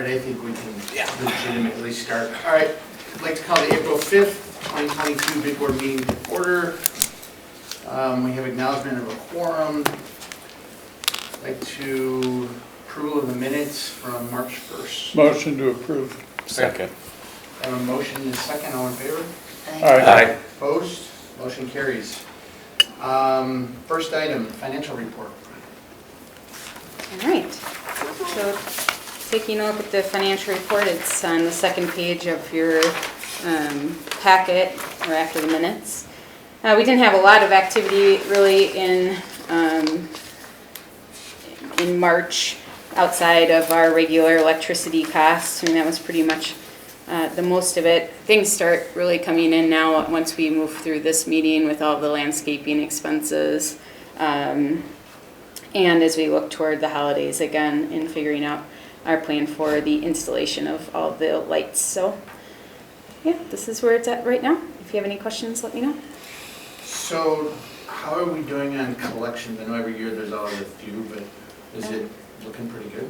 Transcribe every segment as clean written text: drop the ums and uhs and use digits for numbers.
right, I think we can legitimately start. All right, I'd like to call the April 5th, 2022 bid board meeting to order. We have acknowledgement of a quorum. I'd like to approval of the minutes from March 1st. Motion to approve. Second. I have a motion and a second. All in favor? Aye. Opposed? Motion carries. First item, financial report. All right, so taking a look at the financial report, it's on the second page of your packet, or after the minutes. We didn't have a lot of activity really in March outside of our regular electricity costs. I mean, that was pretty much the most of it. Things start really coming in now once we move through this meeting with all the landscaping expenses. And as we look toward the holidays again in figuring out our plan for the installation of all the lights. So yeah, this is where it's at right now. If you have any questions, let me know. So how are we doing on collections? I know every year there's always a few, but is it looking pretty good?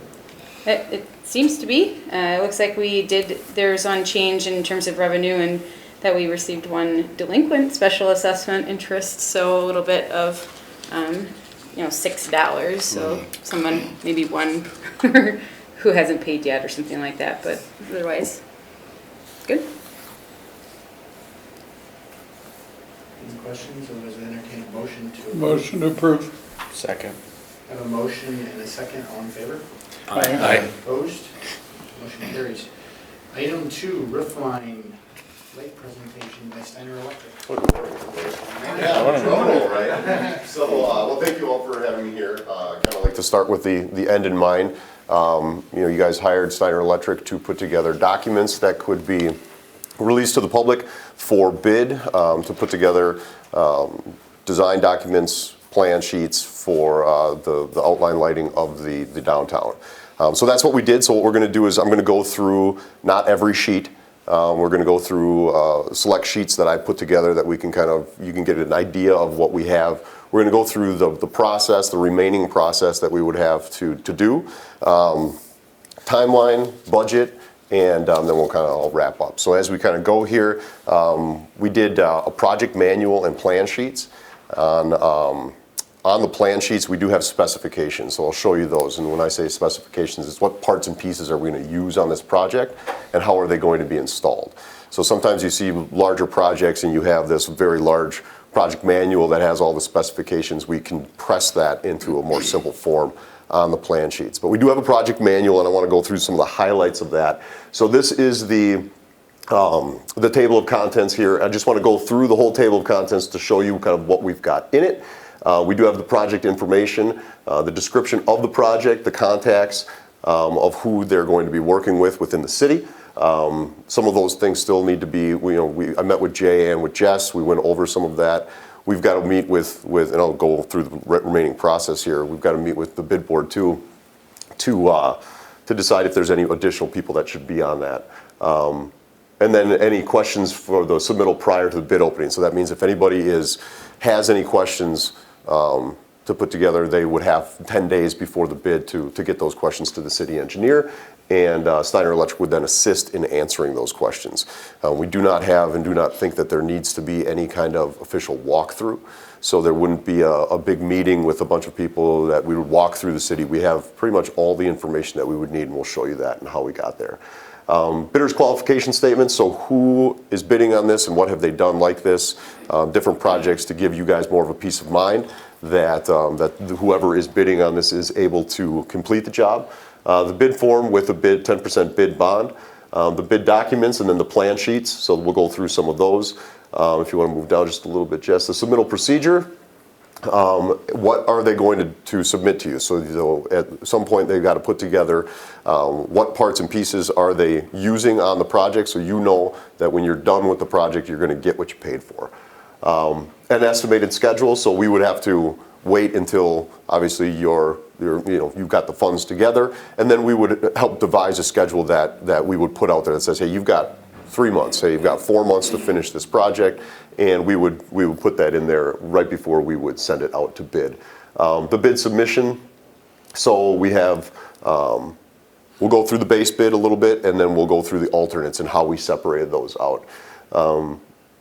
It seems to be. It looks like there's one change in terms of revenue and that we received one delinquent special assessment interest. So a little bit of, $6. So someone, maybe one who hasn't paid yet or something like that, but otherwise, good. Any questions, or was it entertain a motion to approve? Motion to approve. Second. I have a motion and a second. All in favor? Aye. Opposed? Motion carries. Item 2, roof line lake presentation by Steiner Electric. Yeah, trouble, right? So, well, thank you all for having me here. Kind of like to start with the end in mind. You guys hired Steiner Electric to put together documents that could be released to the public for bid, to put together design documents, plan sheets for the outline lighting of the downtown. So that's what we did. So what we're going to do is I'm going to go through not every sheet. We're going to go through select sheets that I put together that we can you can get an idea of what we have. We're going to go through the process, the remaining process that we would have to do, timeline, budget, and then we'll kind of all wrap up. So as we kind of go here, we did a project manual and plan sheets. On the plan sheets, we do have specifications, so I'll show you those. And when I say specifications, it's what parts and pieces are we going to use on this project and how are they going to be installed. So sometimes you see larger projects and you have this very large project manual that has all the specifications. We can press that into a more simple form on the plan sheets. But we do have a project manual, and I want to go through some of the highlights of that. So this is the table of contents here. I just want to go through the whole table of contents to show you kind of what we've got in it. We do have the project information, the description of the project, the contacts of who they're going to be working with within the city. Some of those things still need to be, I met with Jay and with Jess. We went over some of that. We've got to meet with and I'll go through the remaining process here. We've got to meet with the bid board too to decide if there's any additional people that should be on that. And then any questions for the submittal prior to the bid opening. So that means if anybody has any questions to put together, they would have 10 days before the bid to get those questions to the city engineer, and Steiner Electric would then assist in answering those questions. We do not have and do not think that there needs to be any kind of official walkthrough, so there wouldn't be a big meeting with a bunch of people that we would walk through the city. We have pretty much all the information that we would need, and we'll show you that and how we got there. Bidder's qualification statements, so who is bidding on this and what have they done like this, different projects to give you guys more of a peace of mind that whoever is bidding on this is able to complete the job. The bid form with a 10% bid bond, the bid documents, and then the plan sheets, so we'll go through some of those. If you want to move down just a little bit, Jess, the submittal procedure. What are they going to submit to you? So at some point they've got to put together what parts and pieces are they using on the project, so you know that when you're done with the project you're going to get what you paid for. An estimated schedule, so we would have to wait until obviously you've got the funds together, and then we would help devise a schedule that we would put out there that says, hey, you've got 3 months, say you've got 4 months to finish this project, and we would put that in there right before we would send it out to bid. The bid submission, so we have We'll go through the base bid a little bit, and then we'll go through the alternates and how we separated those out.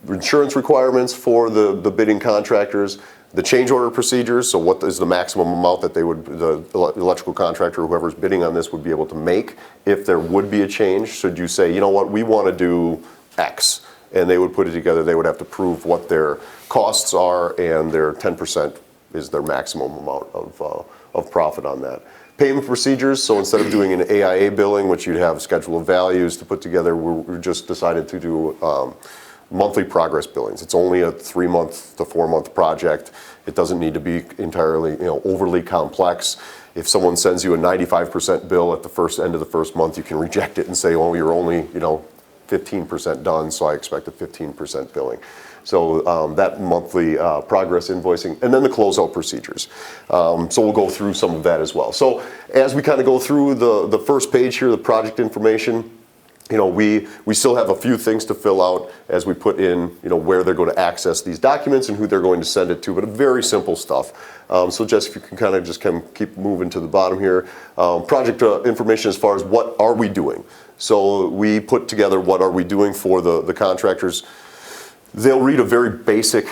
Insurance requirements for the bidding contractors, the change order procedures, so what is the maximum amount that the electrical contractor, whoever's bidding on this, would be able to make if there would be a change. Should you say, you know what, we want to do X, and they would put it together, they would have to prove what their costs are, and their 10% is their maximum amount of profit on that. Payment procedures, so instead of doing an AIA billing, which you'd have schedule of values to put together, we just decided to do monthly progress billings. It's only a 3-month to 4-month project. It doesn't need to be entirely, overly complex. If someone sends you a 95% bill at the end of the first month, you can reject it and say, oh, you're only, 15% done, so I expect a 15% billing. So that monthly progress invoicing, and then the closeout procedures. So we'll go through some of that as well. So as we kind of go through the first page here, the project information, we still have a few things to fill out as we put in, where they're going to access these documents and who they're going to send it to, but very simple stuff. So Jess, if you can kind of keep moving to the bottom here. Project information as far as what are we doing. So we put together what are we doing for the contractors. They'll read a very basic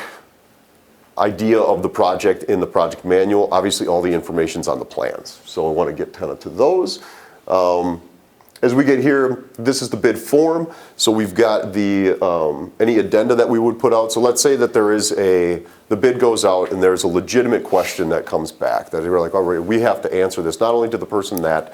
idea of the project in the project manual. Obviously, all the information's on the plans. So I want to get kind of to those. As we get here, this is the bid form. So we've got any addenda that we would put out. So let's say that the bid goes out and there's a legitimate question that comes back that we're like, all right, we have to answer this not only to the person that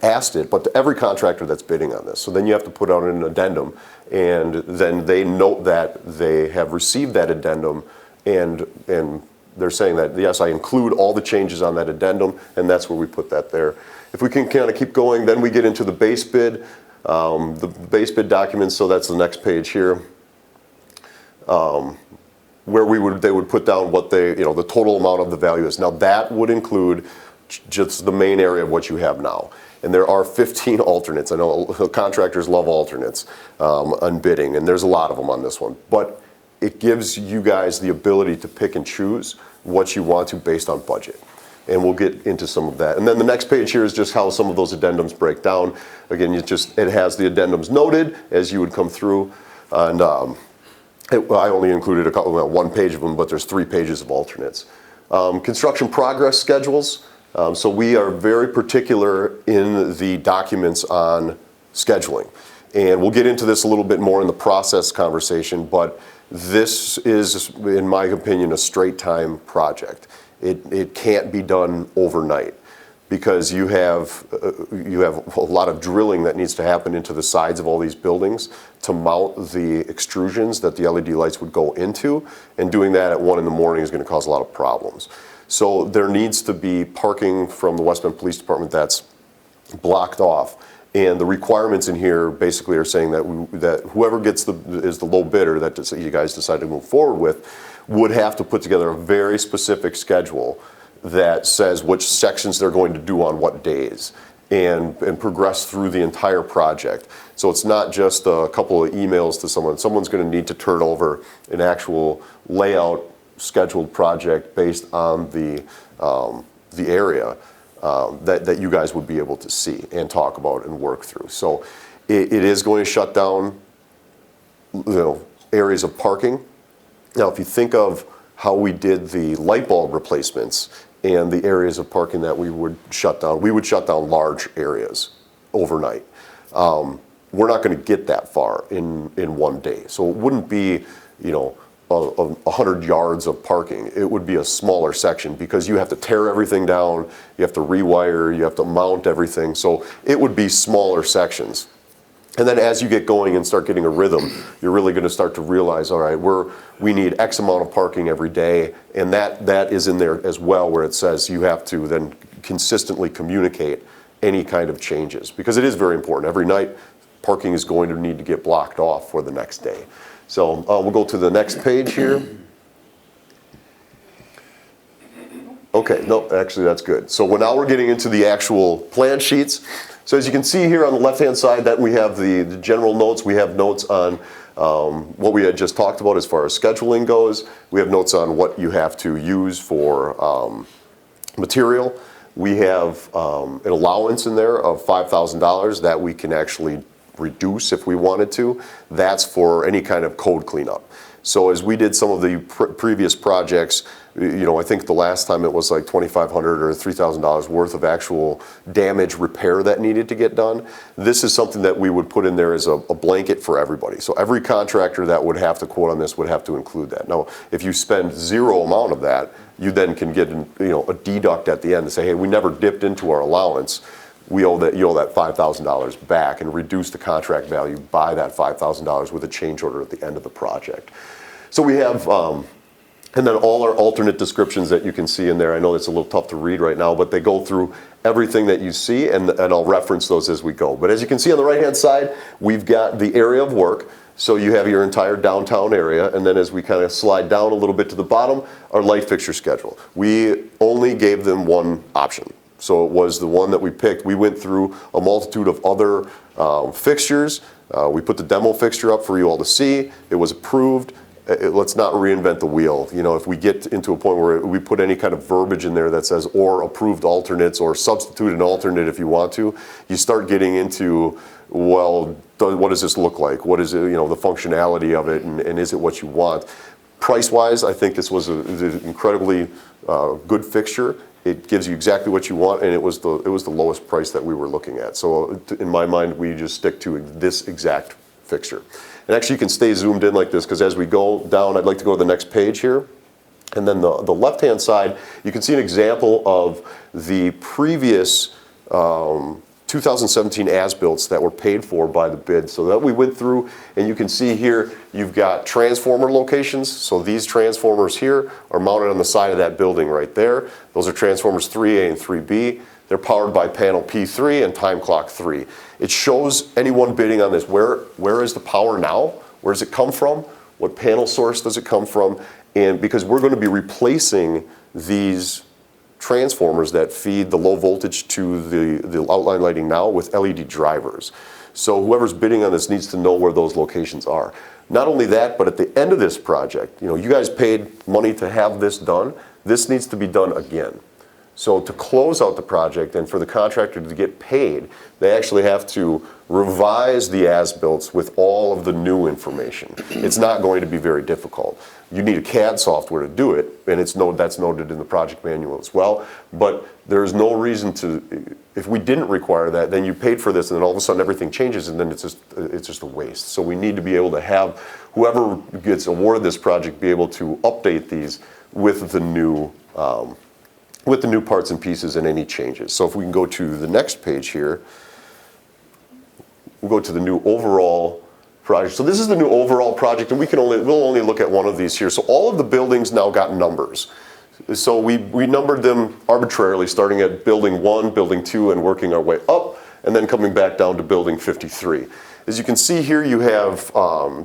asked it, but to every contractor that's bidding on this. So then you have to put out an addendum, and then they note that they have received that addendum, and they're saying that, yes, I include all the changes on that addendum, and that's where we put that there. If we can kind of keep going, then we get into the base bid, the base bid documents, so that's the next page here, where they would put down what the total amount of the value is. Now that would include just the main area of what you have now. And there are 15 alternates. I know contractors love alternates on bidding, and there's a lot of them on this one. But it gives you guys the ability to pick and choose what you want to based on budget. And we'll get into some of that. And then the next page here is just how some of those addendums break down. Again, it has the addendums noted as you would come through. And I only included one page of them, but there's 3 pages of alternates. Construction progress schedules. So we are very particular in the documents on scheduling. And we'll get into this a little bit more in the process conversation, but this is, in my opinion, a straight time project. It can't be done overnight because you have a lot of drilling that needs to happen into the sides of all these buildings to mount the extrusions that the LED lights would go into, and doing that at 1 in the morning is going to cause a lot of problems. So there needs to be parking from the West Bend Police Department that's blocked off. And the requirements in here basically are saying that whoever is the low bidder that you guys decide to move forward with would have to put together a very specific schedule that says which sections they're going to do on what days and progress through the entire project. So it's not just a couple of emails to someone. Someone's going to need to turn over an actual layout scheduled project based on the area that you guys would be able to see and talk about and work through. So it is going to shut down areas of parking. Now, if you think of how we did the light bulb replacements and the areas of parking that we would shut down large areas overnight. We're not going to get that far in one day. So it wouldn't be, 100 yards of parking. It would be a smaller section because you have to tear everything down, you have to rewire, you have to mount everything. So it would be smaller sections. And then as you get going and start getting a rhythm, you're really going to start to realize, all right, we need X amount of parking every day, and that is in there as well, where it says you have to then consistently communicate any kind of changes, because it is very important. Every night, parking is going to need to get blocked off for the next day. So we'll go to the next page here. Okay, no, actually that's good. So now we're getting into the actual plan sheets. So as you can see here on the left-hand side, that we have the general notes. We have notes on what we had just talked about as far as scheduling goes. We have notes on what you have to use for material. we have an allowance in there of $5,000 that we can actually reduce if we wanted to. That's for any kind of code cleanup. So as we did some of the previous projects, I think the last time it was like $2,500 or $3,000 worth of actual damage repair that needed to get done. This is something that we would put in there as a blanket for everybody. So every contractor that would have to quote on this would have to include that. Now, if you spend zero amount of that, you then can get a deduct at the end and say, hey, we never dipped into our allowance. You owe that $5,000 back, and reduce the contract value by that $5,000 with a change order at the end of the project. So we have, and then all our alternate descriptions that you can see in there. I know it's a little tough to read right now, but they go through everything that you see, and I'll reference those as we go. But as you can see on the right-hand side, we've got the area of work. So you have your entire downtown area, and then as we kind of slide down a little bit to the bottom, our light fixture schedule. We only gave them one option. So it was the one that we picked. We went through a multitude of other fixtures. We put the demo fixture up for you all to see. It was approved. Let's not reinvent the wheel. If we get into a point where we put any kind of verbiage in there that says or approved alternates or substitute an alternate if you want to, you start getting into, well, what does this look like? What is it, the functionality of it, and is it what you want? Price-wise, I think this was an incredibly good fixture. It gives you exactly what you want, and it was the lowest price that we were looking at. So in my mind, we just stick to this exact fixture. And actually, you can stay zoomed in like this, because as we go down, I'd like to go to the next page here. And then the left-hand side, you can see an example of the previous 2017 as-builts that were paid for by the bid. So that we went through, and you can see here, you've got transformer locations. So these transformers here are mounted on the side of that building right there. Those are transformers 3A and 3B. They're powered by panel P3 and time clock 3. It shows anyone bidding on this, where is the power now? Where does it come from? What panel source does it come from? And because we're going to be replacing these transformers that feed the low voltage to the outline lighting now with LED drivers. So whoever's bidding on this needs to know where those locations are. Not only that, but at the end of this project, you guys paid money to have this done. This needs to be done again. So to close out the project and for the contractor to get paid, they actually have to revise the as-built with all of the new information. It's not going to be very difficult. You need a CAD software to do it, and that's noted in the project manual as well. But there's no reason to, if we didn't require that, then you paid for this, and then all of a sudden everything changes, and then it's just a waste. So we need to be able to have whoever gets awarded this project be able to update these with the new parts and pieces and any changes. So if we can go to the next page here, we'll go to the new overall project. So this is the new overall project, and we'll only look at one of these here. So all of the buildings now got numbers. So we numbered them arbitrarily, starting at building 1, building 2, and working our way up, and then coming back down to building 53. As you can see here, you have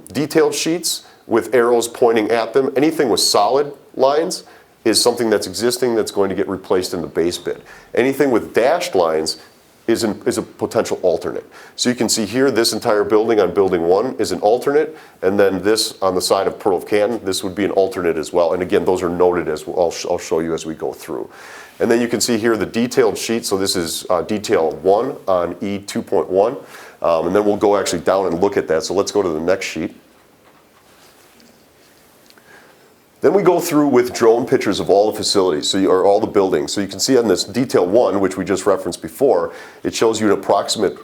detailed sheets with arrows pointing at them. Anything with solid lines is something that's existing that's going to get replaced in the base bid. Anything with dashed lines is a potential alternate. So you can see here, this entire building on building 1 is an alternate, and then this on the side of Pearl of Canton, this would be an alternate as well. And again, those are noted as well. I'll show you as we go through. And then you can see here the detailed sheet. So this is detail 1 on E2.1. And then we'll go actually down and look at that. So let's go to the next sheet. Then we go through with drone pictures of all the facilities, or all the buildings. So you can see on this detail 1, which we just referenced before, it shows you an approximate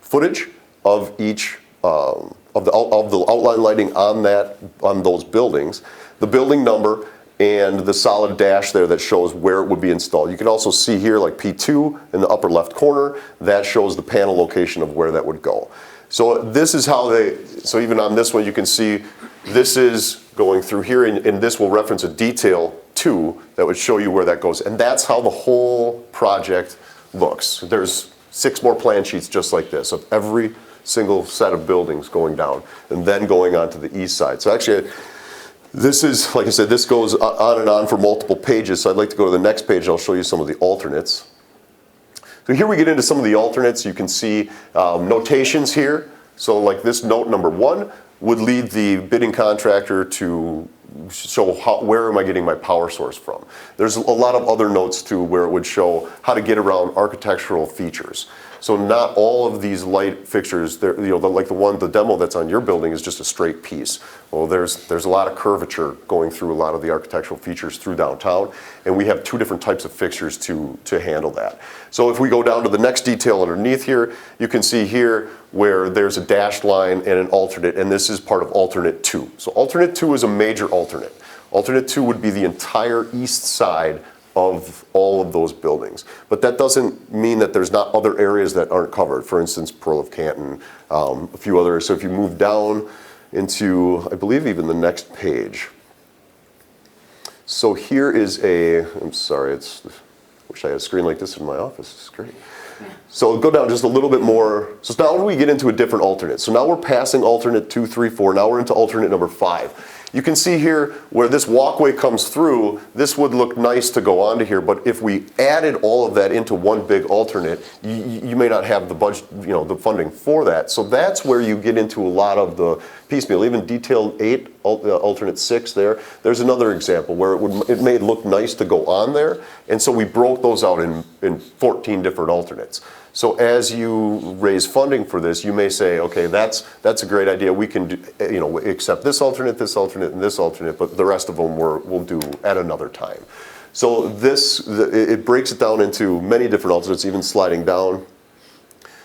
footage of each of the outline lighting on those buildings, the building number, and the solid dash there that shows where it would be installed. You can also see here, like P2 in the upper left corner, that shows the panel location of where that would go. So this is how so even on this one, you can see this is going through here, and this will reference a detail 2 that would show you where that goes. And that's how the whole project looks. There's 6 more plan sheets just like this of every single set of buildings going down and then going on to the east side. So actually, this is, like I said, this goes on and on for multiple pages. So I'd like to go to the next page and I'll show you some of the alternates. So here we get into some of the alternates. You can see notations here. So like this note number 1 would lead the bidding contractor to show where am I getting my power source from. There's a lot of other notes too where it would show how to get around architectural features. So not all of these light fixtures, like the demo that's on your building is just a straight piece. Well, there's a lot of curvature going through a lot of the architectural features through downtown, and we have two different types of fixtures to handle that. So if we go down to the next detail underneath here, you can see here where there's a dashed line and an alternate, and this is part of alternate 2. So alternate 2 is a major alternate. Alternate 2 would be the entire east side of all of those buildings. But that doesn't mean that there's not other areas that aren't covered. For instance, Pearl of Canton, a few others. So if you move down into, I believe, even the next page. So here is I'm sorry, wish I had a screen like this in my office. It's great. So go down just a little bit more. So now we get into a different alternate. So now we're passing alternate 2, 3, 4. Now we're into alternate number 5. You can see here where this walkway comes through, this would look nice to go onto here, but if we added all of that into one big alternate, you may not have the budget, the funding for that. So that's where you get into a lot of the piecemeal. Even detail 8, alternate 6 there's another example where it may look nice to go on there, and so we broke those out in 14 different alternates. So as you raise funding for this, you may say, okay, that's a great idea. We can do, accept this alternate, and this alternate, but the rest of them we'll do at another time. So it breaks it down into many different alternates, even sliding down.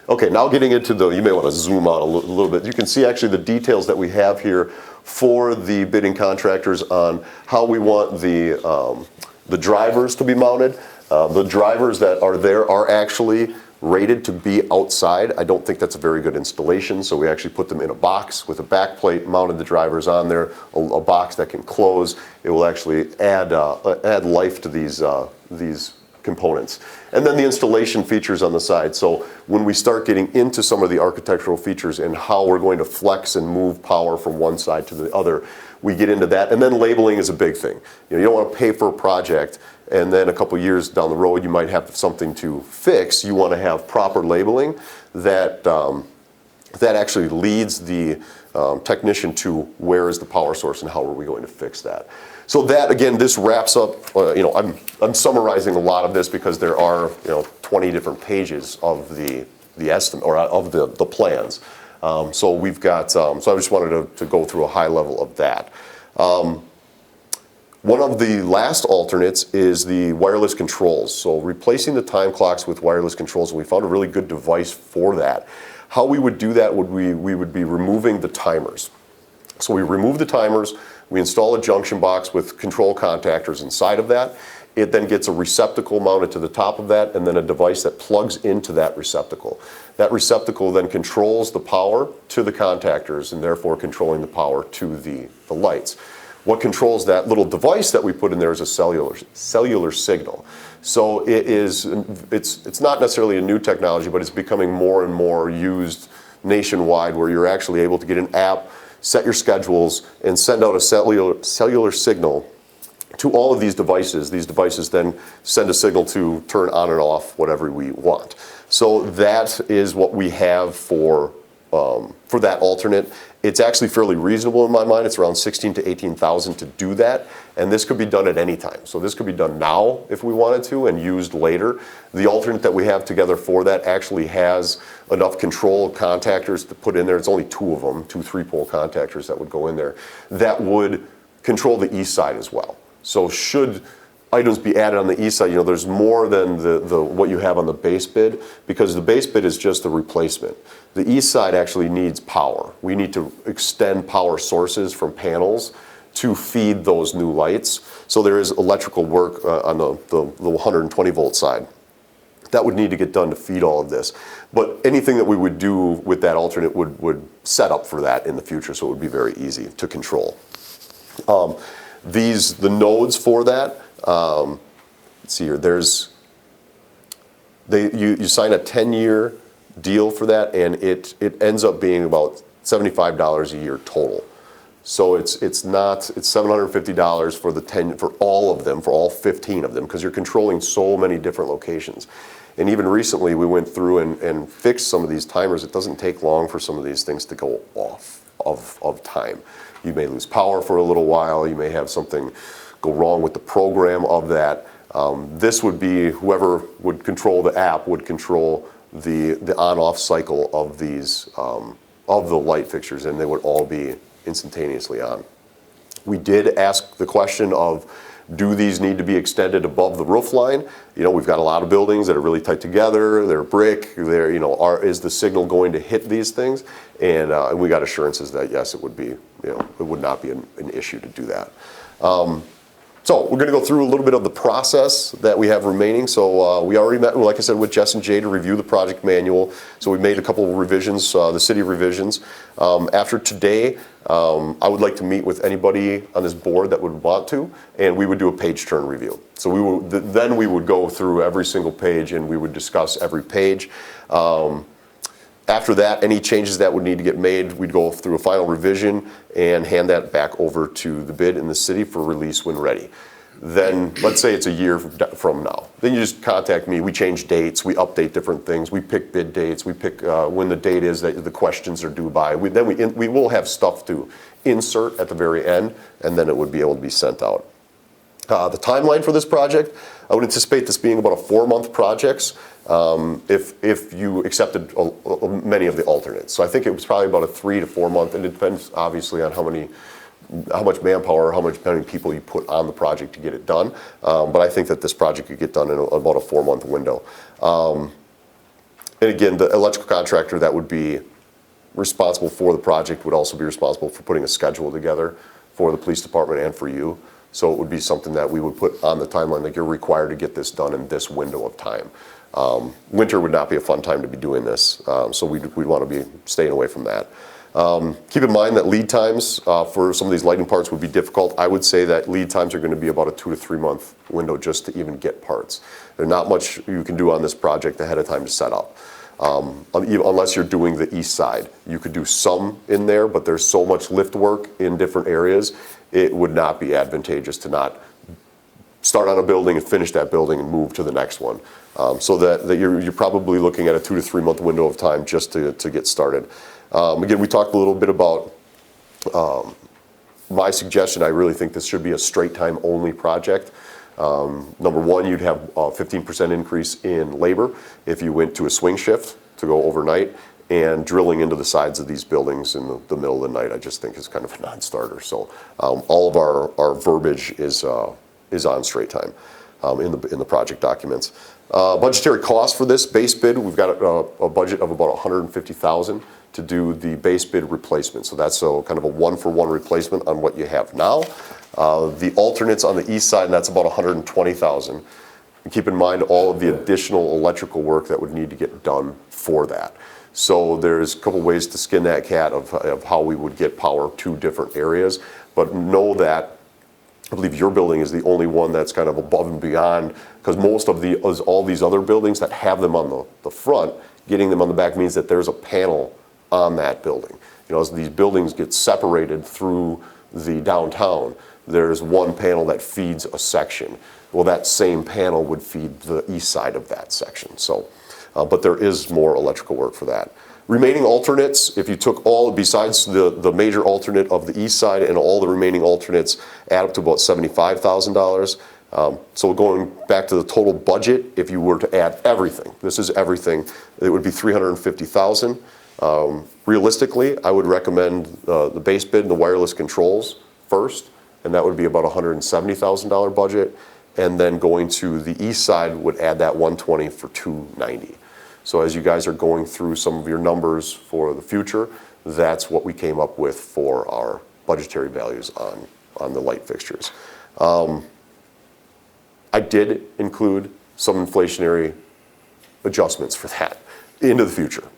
Okay, now getting into you may want to zoom out a little bit. You can see actually the details that we have here for the bidding contractors on how we want the drivers to be mounted. The drivers that are there are actually rated to be outside. I don't think that's a very good installation, so we actually put them in a box with a back plate, mounted the drivers on there, a box that can close. It will actually add life to these components. And then the installation features on the side. So when we start getting into some of the architectural features and how we're going to flex and move power from one side to the other, we get into that. And then labeling is a big thing. You don't want to pay for a project and then a couple years down the road you might have something to fix. You want to have proper labeling that actually leads the technician to where is the power source and how are we going to fix that. So that, again, this wraps up, I'm summarizing a lot of this because there are 20 different pages of the estimate or of the plans. So we've got, so I just wanted to go through a high level of that. One of the last alternates is the wireless controls. So replacing the time clocks with wireless controls, and we found a really good device for that. How we would do that we would be removing the timers. So we remove the timers, we install a junction box with control contactors inside of that. It then gets a receptacle mounted to the top of that and then a device that plugs into that receptacle. That receptacle then controls the power to the contactors and therefore controlling the power to the lights. What controls that little device that we put in there is a cellular signal. So it's not necessarily a new technology, but it's becoming more and more used nationwide where you're actually able to get an app, set your schedules, and send out a cellular signal to all of these devices. These devices then send a signal to turn on and off whatever we want. So that is what we have for that alternate. It's actually fairly reasonable in my mind. It's around $16,000 to $18,000 to do that, and this could be done at any time. So this could be done now if we wanted to and used later. The alternate that we have together for that actually has enough control contactors to put in there. It's only 2 of them, 2 3-pole contactors that would go in there. That would control the east side as well. So should items be added on the east side, there's more than the what you have on the base bid, because the base bid is just the replacement. The east side actually needs power. We need to extend power sources from panels to feed those new lights. So there is electrical work on the 120 volt side that would need to get done to feed all of this. But anything that we would do with that alternate would set up for that in the future, so it would be very easy to control. The nodes for that, let's see here, you sign a 10-year deal for that, and it ends up being about $75 a year total. So it's $750 for all of them, for all 15 of them, because you're controlling so many different locations. And even recently we went through and fixed some of these timers. It doesn't take long for some of these things to go off of time. You may lose power for a little while, you may have something go wrong with the program of that. This would be, whoever would control the app would control the on-off cycle of these, of the light fixtures, and they would all be instantaneously on. We did ask the question of, do these need to be extended above the roof line? You know, we've got a lot of buildings that are really tight together, they're brick, they're, you know, is the signal going to hit these things? And we got assurances that yes, it would be, you know, it would not be an issue to do that. So we're going to go through a little bit of the process that we have remaining. So we already met, like I said, with Jess and Jay to review the project manual. So we made a couple of revisions, the city revisions. After today, I would like to meet with anybody on this board that would want to, and we would do a page turn review. So we would, then we would go through every single page and we would discuss every page. After that, any changes that would need to get made, we'd go through a final revision and hand that back over to the bid in the city for release when ready. Then, let's say it's a year from now. Then you just contact me, we change dates, we update different things, we pick bid dates, we pick when the date is that the questions are due by. Then we will have stuff to insert at the very end, and then it would be able to be sent out. The timeline for this project, I would anticipate this being about a 4-month project if you accepted many of the alternates. So I think it was probably about a 3 to 4 month, and it depends obviously on how much manpower, how many people you put on the project to get it done. But I think that this project could get done in about a 4-month window. And again, the electrical contractor that would be responsible for the project would also be responsible for putting a schedule together for the police department and for you. So it would be something that we would put on the timeline, like you're required to get this done in this window of time. Winter would not be a fun time to be doing this, so we'd want to be staying away from that. Keep in mind that lead times for some of these lighting parts would be difficult. I would say that lead times are going to be about a 2 to 3 month window just to even get parts. There's not much you can do on this project ahead of time to set up. Unless you're doing the east side. You could do some in there, but there's so much lift work in different areas, it would not be advantageous to not start on a building and finish that building and move to the next one. So that you're probably looking at a 2 to 3 month window of time just to get started. Again, we talked a little bit about my suggestion. I really think this should be a straight time only project. Number one, you'd have a 15% increase in labor if you went to a swing shift to go overnight, and drilling into the sides of these buildings in the middle of the night, I just think is kind of a non-starter. So all of our verbiage is on straight time in the project documents. Budgetary cost for this base bid, we've got a budget of about $150,000 to do the base bid replacement. So that's kind of a 1-for-1 replacement on what you have now. The alternates on the east side, and that's about $120,000. And keep in mind all of the additional electrical work that would need to get done for that. So there's a couple ways to skin that cat of how we would get power to different areas. But know that I believe your building is the only one that's kind of above and beyond, because most of all these other buildings that have them on the front, getting them on the back means that there's a panel on that building. You know, as these buildings get separated through the downtown, there's one panel that feeds a section. Well, that same panel would feed the east side of that section. So, but there is more electrical work for that. Remaining alternates, if you took all, besides the major alternate of the east side and all the remaining alternates, add up to about $75,000. So going back to the total budget, if you were to add everything, this is everything, it would be $350,000. Realistically, I would recommend the base bid and the wireless controls first, and that would be about a $170,000 budget. And then going to the east side would add that $120,000 for $290,000. So as you guys are going through some of your numbers for the future, that's what we came up with for our budgetary values on the light fixtures. I did include some inflationary adjustments for that into the future.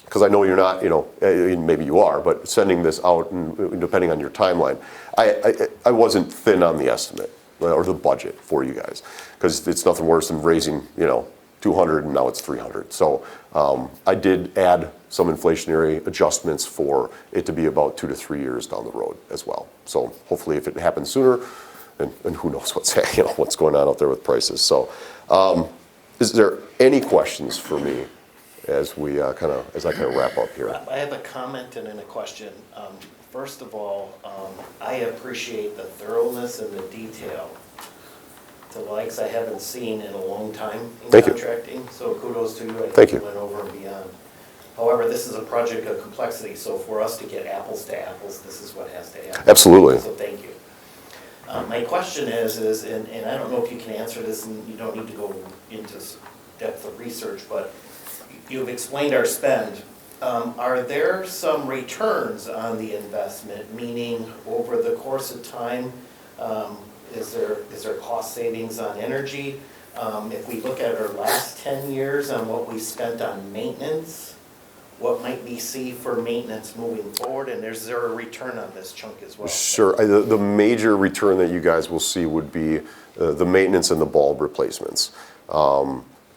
Because I know you're not, maybe you are, but sending this out, and depending on your timeline, I wasn't thin on the estimate or the budget for you guys, because it's nothing worse than raising, 200 and now it's 300. So I did add some inflationary adjustments for it to be about 2 to 3 years down the road as well. So hopefully, if it happens sooner, and who knows what's going on out there with prices. So is there any questions for me as I kind of wrap up here. I have a comment and then a question. First of all, I appreciate the thoroughness and the detail, the likes I haven't seen in a long time in Thank you. contracting, so kudos to you. I Thank think you. went over and beyond. However, this is a project of complexity, so for us to get apples to apples, this is what has to happen. Absolutely. So thank you. My question is, and I don't know if you can answer this, and you don't need to go into depth of research, but you've explained our spend. Are there some returns on the investment, meaning over the course of time, is there cost savings on energy? If we look at our last 10 years on what we spent on maintenance, what might we see for maintenance moving forward, and is there a return on this chunk as well? Sure. The major return that you guys will see would be the maintenance and the bulb replacements.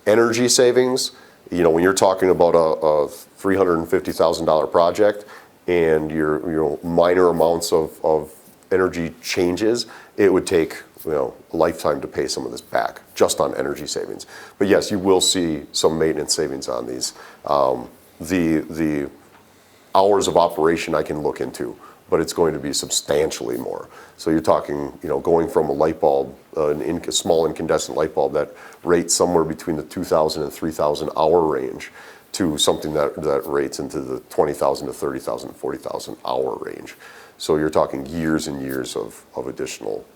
Energy savings, when you're talking about a $350,000 project and your minor amounts of energy changes, it would take a lifetime to pay some of this back just on energy savings. But yes, you will see some maintenance savings on these. The hours of operation I can look into, but it's going to be substantially more. So you're talking, going from a light bulb, a small incandescent light bulb that rates somewhere between the 2,000 and 3,000 hour range to something that rates into the 20,000 to 30,000, 40,000 hour range. So you're talking years and years of additional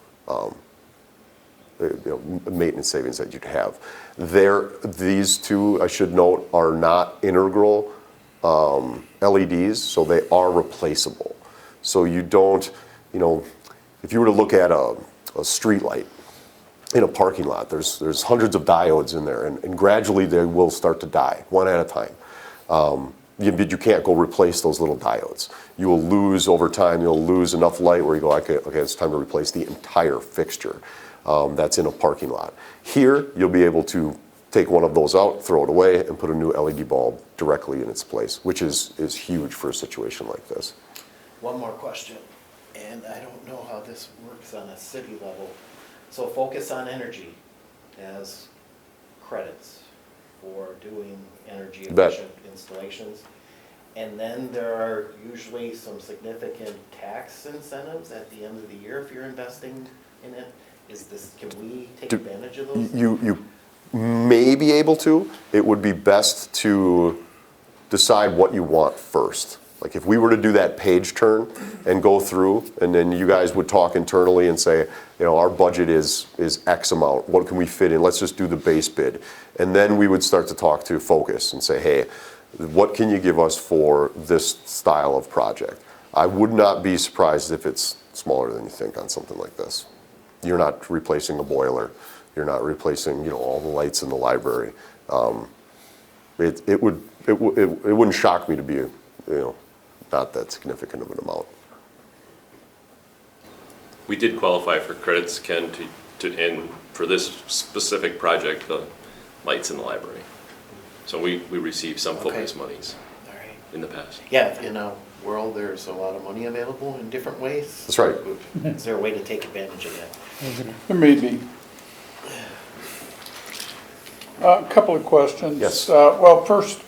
maintenance savings that you'd have. These two, I should note, are not integral LEDs, so they are replaceable. So you don't, if you were to look at a street light in a parking lot, there's hundreds of diodes in there, and gradually they will start to die, one at a time. But you can't go replace those little diodes. You will lose over time, you'll lose enough light where you go, okay, it's time to replace the entire fixture that's in a parking lot. Here, you'll be able to take one of those out, throw it away, and put a new LED bulb directly in its place, which is huge for a situation like this. One more question, and I don't know how this works on a city level. So focus on energy as credits for doing energy efficient installations. And then there are usually some significant tax incentives at the end of the year if you're investing in it. Can we take advantage of those? You may be able to. It would be best to decide what you want first. Like if we were to do that page turn and go through, and then you guys would talk internally and say, our budget is X amount. What can we fit in? Let's just do the base bid. And then we would start to talk to Focus and say, hey, what can you give us for this style of project? I would not be surprised if it's smaller than you think on something like this. You're not replacing a boiler. You're not replacing, all the lights in the library. It wouldn't shock me to be, not that significant of an amount. We did qualify for credits, Ken, and for this specific project, the lights in the library. So we received some focus monies All right. in the past. Yeah, in a world, there's a lot of money available in different ways. That's right. Is there a way to take advantage of that? There may be. A couple of questions. Yes. Well, first,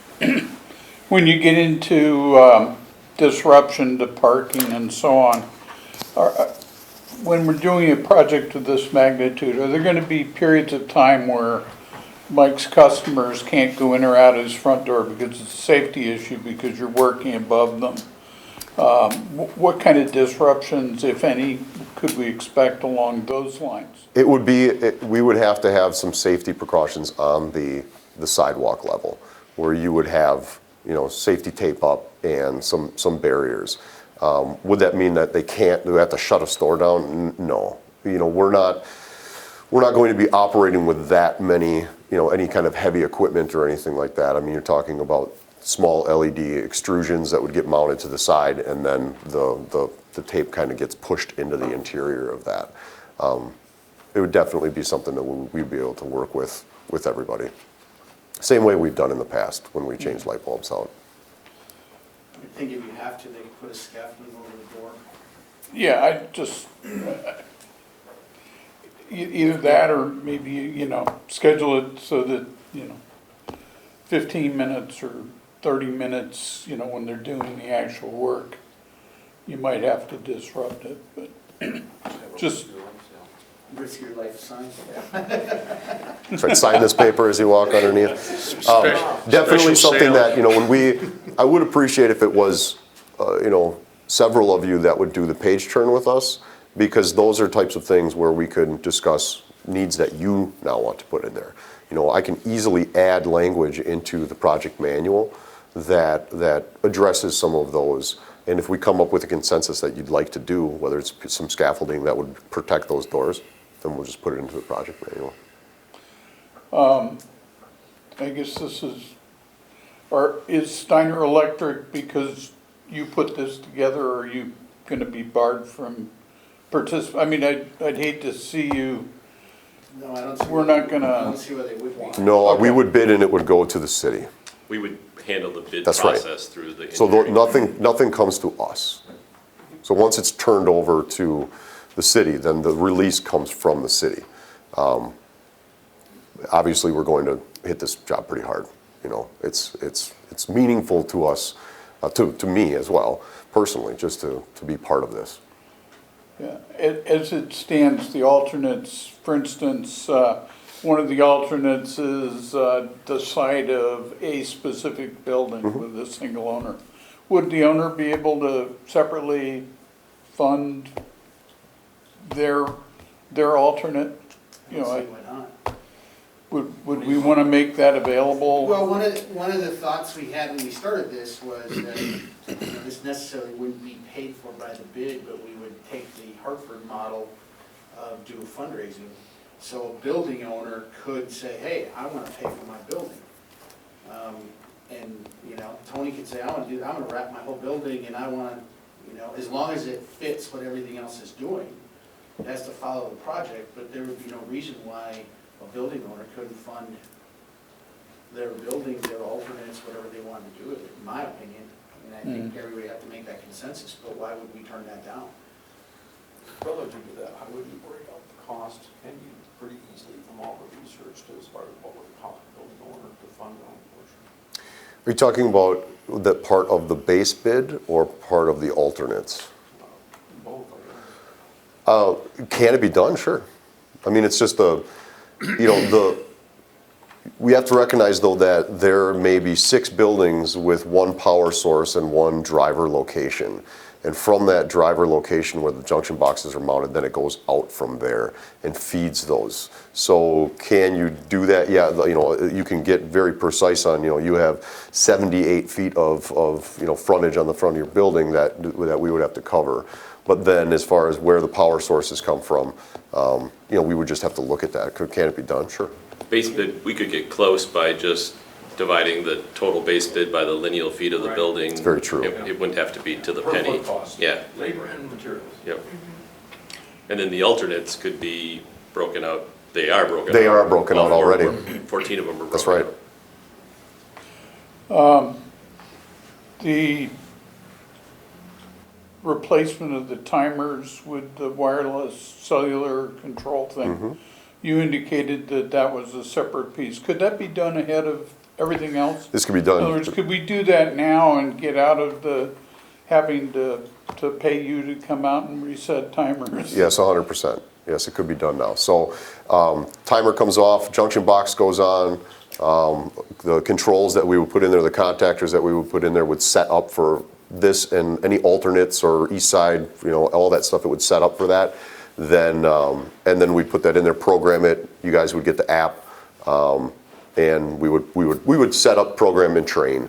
when you get into disruption to parking and so on, when we're doing a project of this magnitude, are there going to be periods of time where Mike's customers can't go in or out his front door because it's a safety issue because you're working above them? What kind of disruptions, if any, could we expect along those lines? It would be, we would have to have some safety precautions on the sidewalk level where you would have, safety tape up and some barriers. Would that mean that they have to shut a store down? No. We're not going to be operating with that many, any kind of heavy equipment or anything like that. I mean, you're talking about small LED extrusions that would get mounted to the side, and then the tape kind of gets pushed into the interior of that. It would definitely be something that we'd be able to work with everybody. Same way we've done in the past when we changed light bulbs out. I think if you have to, they could put a scaffolding over the door. Yeah, I just, either that or maybe, schedule it so that, 15 minutes or 30 minutes, you know, when they're doing the actual work, you might have to disrupt it, but just, Risk your life sign. So I'd sign this paper as you walk underneath. Definitely something that, you know, I would appreciate if it was, you know, several of you that would do the page turn with us, because those are types of things where we could discuss needs that you now want to put in there. You know, I can easily add language into the project manual that addresses some of those. And if we come up with a consensus that you'd like to do, whether it's some scaffolding that would protect those doors, then we'll just put it into the project manual. I guess this is, or is Steiner Electric, because you put this together, or are you gonna be barred from I mean, I'd hate to see you, No, I don't see. We're not gonna- I don't see why they would want. No, we Okay. would bid and it would go to the city. We would handle the bid That's right. process through the So engineering. nothing comes to us. So once it's turned over to the city, then the release comes from the city. Obviously, we're going to hit this job pretty hard. You know, it's meaningful to us, to me as well, personally, just to be part of this. yeah, as it stands, the alternates, for instance, one of the alternates is the site of a specific building with a single owner. Would the owner be able to separately fund their alternate? I You don't know, see why not. would we want to make that available? Well, one of the thoughts we had when we started this was that, you know, this necessarily wouldn't be paid for by the bid, but we would take the Hartford model of do fundraising. So a building owner could say, hey, I want to pay for my building. And, you know, Tony could say, I'm gonna wrap my whole building, and I want to, you know, as long as it fits what everything else is doing, it has to follow the project, but there would be no reason why a building owner couldn't fund their building, their alternates, whatever they want to do with it, in my opinion. I mean, I think everybody have to make that consensus, but why would we turn that down? Relative to that, how would you break out the cost? And you pretty easily from all the research to as far as what would it cost the building owner to fund their own portion? Are you talking about that part of the base bid or part of the alternates? Both, I guess. Can it be done? Sure. I mean, it's just we have to recognize though that there may be 6 buildings with one power source and one driver location. And from that driver location where the junction boxes are mounted, then it goes out from there and feeds those. So can you do that? Yeah, you know, you can get very precise on, you know, you have 78 feet of you know, frontage on the front of your building that we would have to cover. But then as far as where the power sources come from, you know, we would just have to look at that. Can it be done? Sure. Base bid, we could get close by just dividing the total base bid by the lineal feet of the Right. building. It's very true. It wouldn't have to be to the Per penny. foot cost. Yeah, Labor and materials. yep. And then the alternates could be broken out, they are broken out. They are broken out All four already. were- 14 of them are broken out. That's right. The replacement of the timers with the wireless cellular control thing, you indicated that that was a separate piece. Could that be done ahead of everything else? This could be In other done. words, could we do that now and get out of the having to pay you to come out and reset timers? Yes, 100%. Yes, it could be done now. So timer comes off, junction box goes on, the controls that we would put in there, the contactors that we would put in there would set up for this and any alternates or east side, you know, all that stuff, it would set up for that. Then, and then we'd put that in there, program it, you guys would get the app, and we would set up, program, and train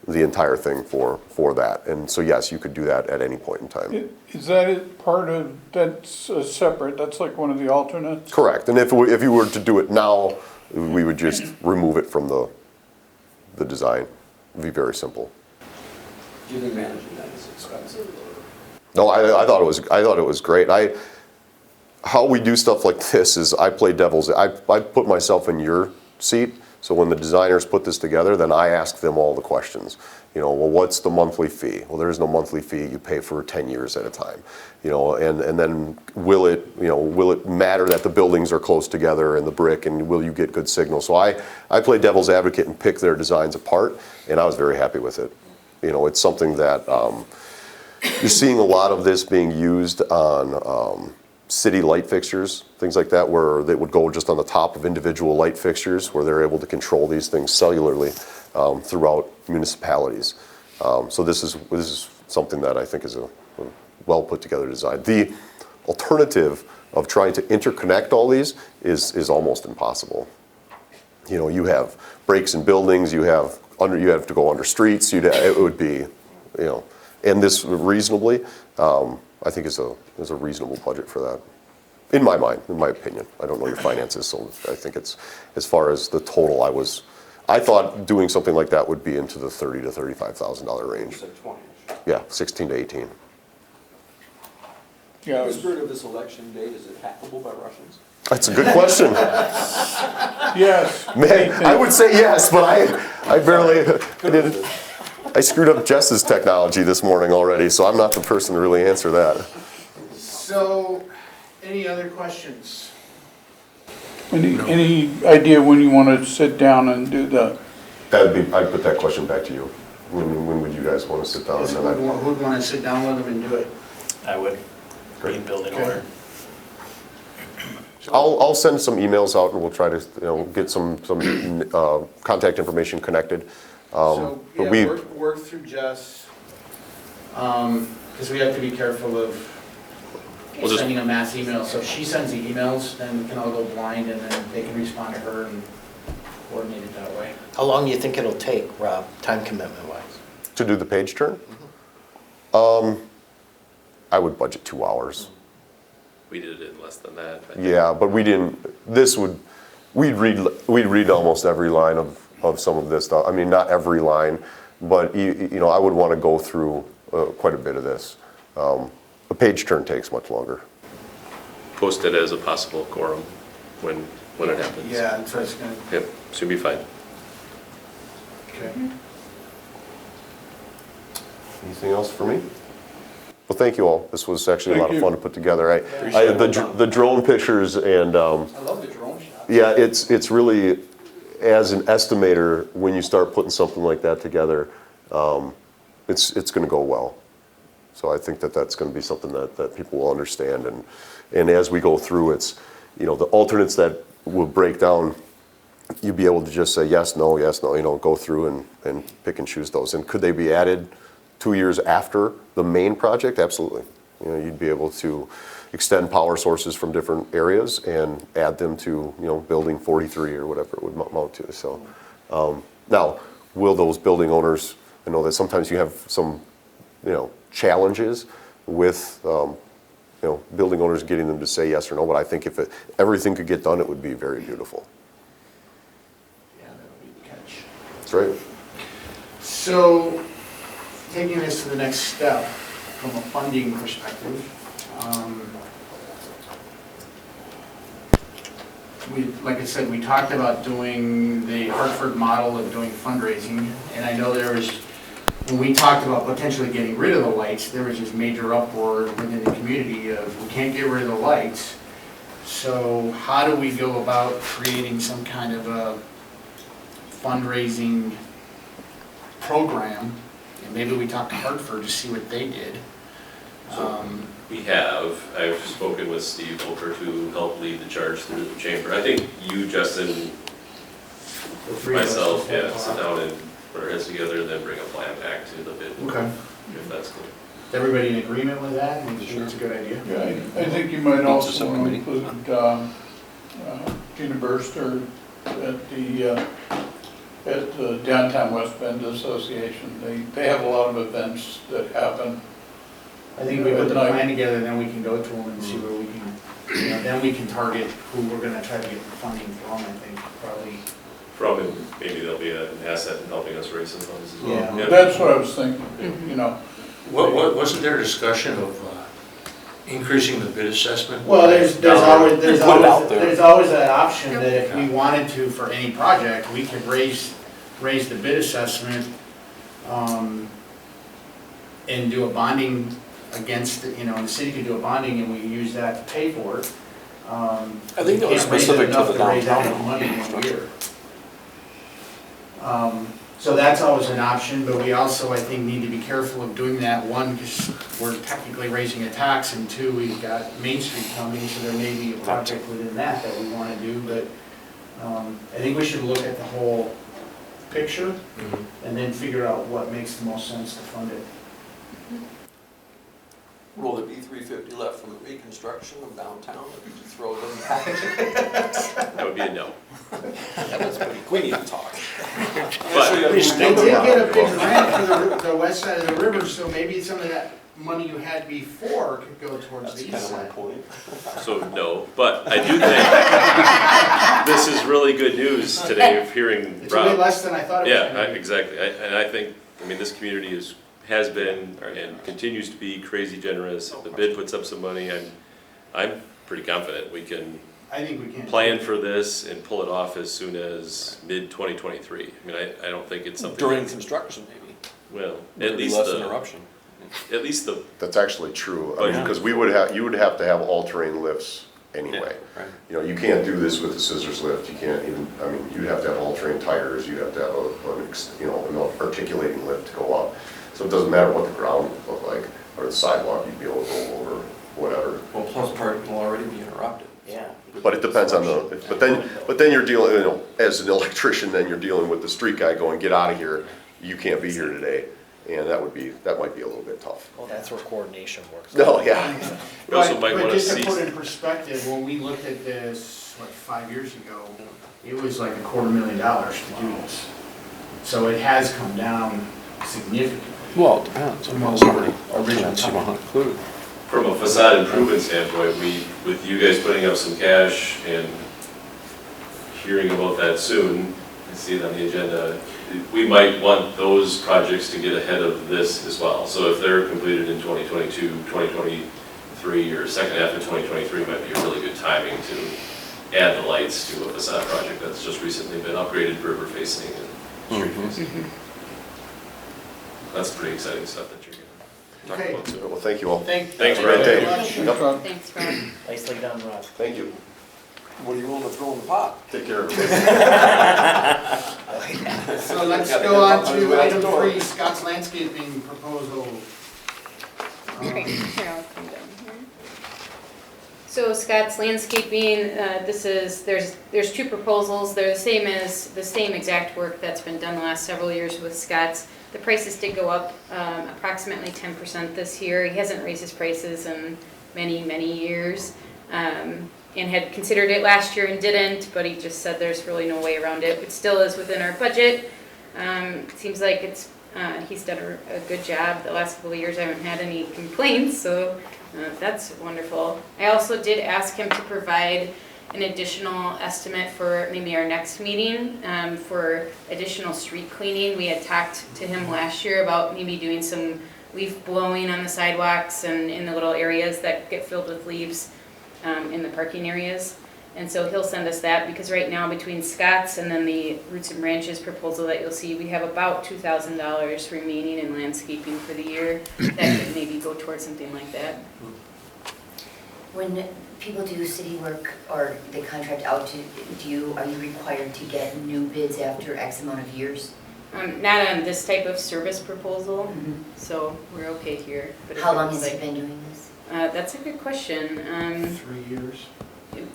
the entire thing for that. And so yes, you could do that at any point in time. Is that part of, that's separate, that's like one of the alternates? Correct, and if you were to do it now, we would just remove it from the design. It'd be very simple. Do you think managing that is expensive or? No, I thought it was great. How we do stuff like this is I play devil's, I put myself in your seat. So when the designers put this together, then I ask them all the questions. You know, well, what's the monthly fee? Well, there is no monthly fee. You pay for 10 years at a time. You know, and then will it matter that the buildings are close together and the brick, and will you get good signal? So I play devil's advocate and pick their designs apart, and I was very happy with it. You know, it's something that you're seeing a lot of this being used on city light fixtures, things like that, where they would go just on the top of individual light fixtures, where they're able to control these things cellularly throughout municipalities. So this is something that I think is a well put together design. The alternative of trying to interconnect all these is almost impossible. You know, you have breaks in buildings, you have to go under streets. It would be, you know, and this reasonably, I think is a reasonable budget for that. In my mind, in my opinion. I don't know your finances, so I think it's, as far as the total, I thought doing something like that would be into the $30,000 to $35,000 range. You said 20-ish. Yeah, 16 to 18. Yeah, In the spirit of this election date, is it hackable by Russians? That's a good question. yes. Man, I would say yes, but I barely did. I screwed up Jess's technology this morning already, so I'm not the person to really answer that. So, any other questions? Any idea when you want to sit down and do the, I'd put that question back to you. When would you guys want to sit down? And then Who'd want to sit down with them and do it? I would, green building Okay. owner. I'll send some emails out and we'll try to get some contact information connected. So, but yeah, we work through Jess, because we have to be careful of We'll just- sending a mass email. So if she sends the emails, then we can all go blind and then they can respond to her and coordinate it that way. How long do you think it'll take, Rob, time commitment wise? to do the page turn. I would budget 2 hours. We did it in less than that. I think. Yeah, but we didn't. We'd read almost every line of some of this stuff. I mean, not every line, but I would want to go through quite a bit of this. A page turn takes much longer. Post it as a possible quorum when it happens. Yeah, so it's gonna, Yep, should be fine. okay. Anything else for me? Well, thank you all. This was actually a lot Thank of you. fun to put together. The drone pictures and I love the drone shot. yeah, it's really, as an estimator, when you start putting something like that together, it's going to go well. So I think that's going to be something that people will understand, and as we go through, it's, the alternates that will break down, you'll be able to just say yes, no, go through and pick and choose those. And could they be added 2 years after the main project? Absolutely. You'd be able to extend power sources from different areas and add them to, building 43 or whatever it would mount to. So now, will those building owners, I know that sometimes you have some, challenges with, building owners getting them to say yes or no, but I think if everything could get done, it would be very beautiful. Yeah, that would be the catch. That's right. So, taking this to the next step, from a funding perspective, like I said, we talked about doing the Hartford model of doing fundraising, and I know when we talked about potentially getting rid of the lights, there was this major uproar within the community of, we can't get rid of the lights. So how do we go about creating some kind of a fundraising program? And maybe we talk to Hartford to see what they did. I've spoken with Steve Walter to help lead the charge through the chamber. I think you, Justin, myself, sit down and put our heads together and then bring a plan back to the bid. Okay. If that's good. Is everybody in agreement with that? I think it's a good idea. yeah, I think you might also want to include Gina Burster at the Downtown West Bend Association. They have a lot of events that happen. I think we put the plan together, then we can go to them and see where we can, then we can target who we're gonna try to get funding from, I think, probably. From him, maybe there'll be an asset in helping us raise some funds as well. Yeah. That's what I was thinking, Wasn't there a discussion of Increasing the bid assessment? Well, there's Put it out there. always that option that if we wanted to for any project, we could raise the bid assessment, and do a bonding against, the city could do a bonding and we could use that to pay for it. I think that was specific to the Raise that downtown. money in 1 year. So that's always an option, but we also, I think, need to be careful of doing that. One, because we're technically raising a tax, and two, we've got Main Street coming, so there may be a project within that we want to do, but I think we should look at the whole picture and then figure out what makes the most sense to fund it. Will there be $350 left from the reconstruction of downtown that we just throw it in? That would be a no. That was pretty, we need to talk. But They did get a big grant for the west side of the river, so maybe some of that money you had before could go towards That's the kind east of my side. point. So no, but I do think this is really good news today of hearing It's way Rob. less than I thought it was Yeah, gonna be. exactly. And I think, this community has been and continues to be crazy generous. If the bid puts up some money, I'm pretty confident we can I think we can. plan for this and pull it off as soon as mid-2023. I don't think it's something. During construction, maybe. Well, There'd at be least less the, interruption. at least the, That's actually true, Oh, yeah. because you would have to have all-terrain lifts anyway. Right. You can't do this with the scissors lift, you can't even, you'd have to have all-terrain tires, you'd have to have an articulating lift to go up. So it doesn't matter what the ground would look like, or the sidewalk, you'd be able to go over, whatever. Well, plus parking will already be interrupted. Yeah. But it depends on but then you're dealing, as an electrician, then you're dealing with the street guy going, get out of here, you can't be here today. And that might be a little bit tough. Well, that's where coordination works. No, yeah. we also But might want to just see. to put in perspective, when we looked at this, 5 years ago, it was like $250,000 to do this. So it has come down significantly. Well, it depends. From what What's we were the originally ordinance you want to include? From a facade improvement standpoint, with you guys putting up some cash and hearing about that soon, I see it on the agenda, we might want those projects to get ahead of this as well. So if they're completed in 2022, 2023, or second half of 2023 might be a really good timing to add the lights to a facade project that's just recently been upgraded, river facing and street facing. That's pretty exciting stuff that you're gonna talk Okay. about soon. Well, thank you all. Thanks, very Brad. much. Yep. Thanks, Rob. Nicely done, Rob. Thank you. What are you willing to throw in the pot? Take care. So let's Gotta go on get to out item the door. 3, Scott's landscaping proposal. Okay, here, I'll come down here. So Scott's Landscaping, there's two proposals. They're the same exact work that's been done the last several years with Scott's. The prices did go up approximately 10% this year. He hasn't raised his prices in many, many years. And had considered it last year and didn't, but he just said there's really no way around it. It still is within our budget. Seems like he's done a good job. The last couple of years I haven't had any complaints, so that's wonderful. I also did ask him to provide an additional estimate for maybe our next meeting for additional street cleaning. We had talked to him last year about maybe doing some leaf blowing on the sidewalks and in the little areas that get filled with leaves in the parking areas. And so he'll send us that, because right now between Scott's and then the Roots and Branches proposal that you'll see, we have about $2,000 remaining in landscaping for the year. That could maybe go towards something like that. When people do city work or they contract out to are you required to get new bids after X amount of years? Not on this type of service proposal, so we're okay here. But if How it long was has like- he been doing this? That's a good question. 3 years.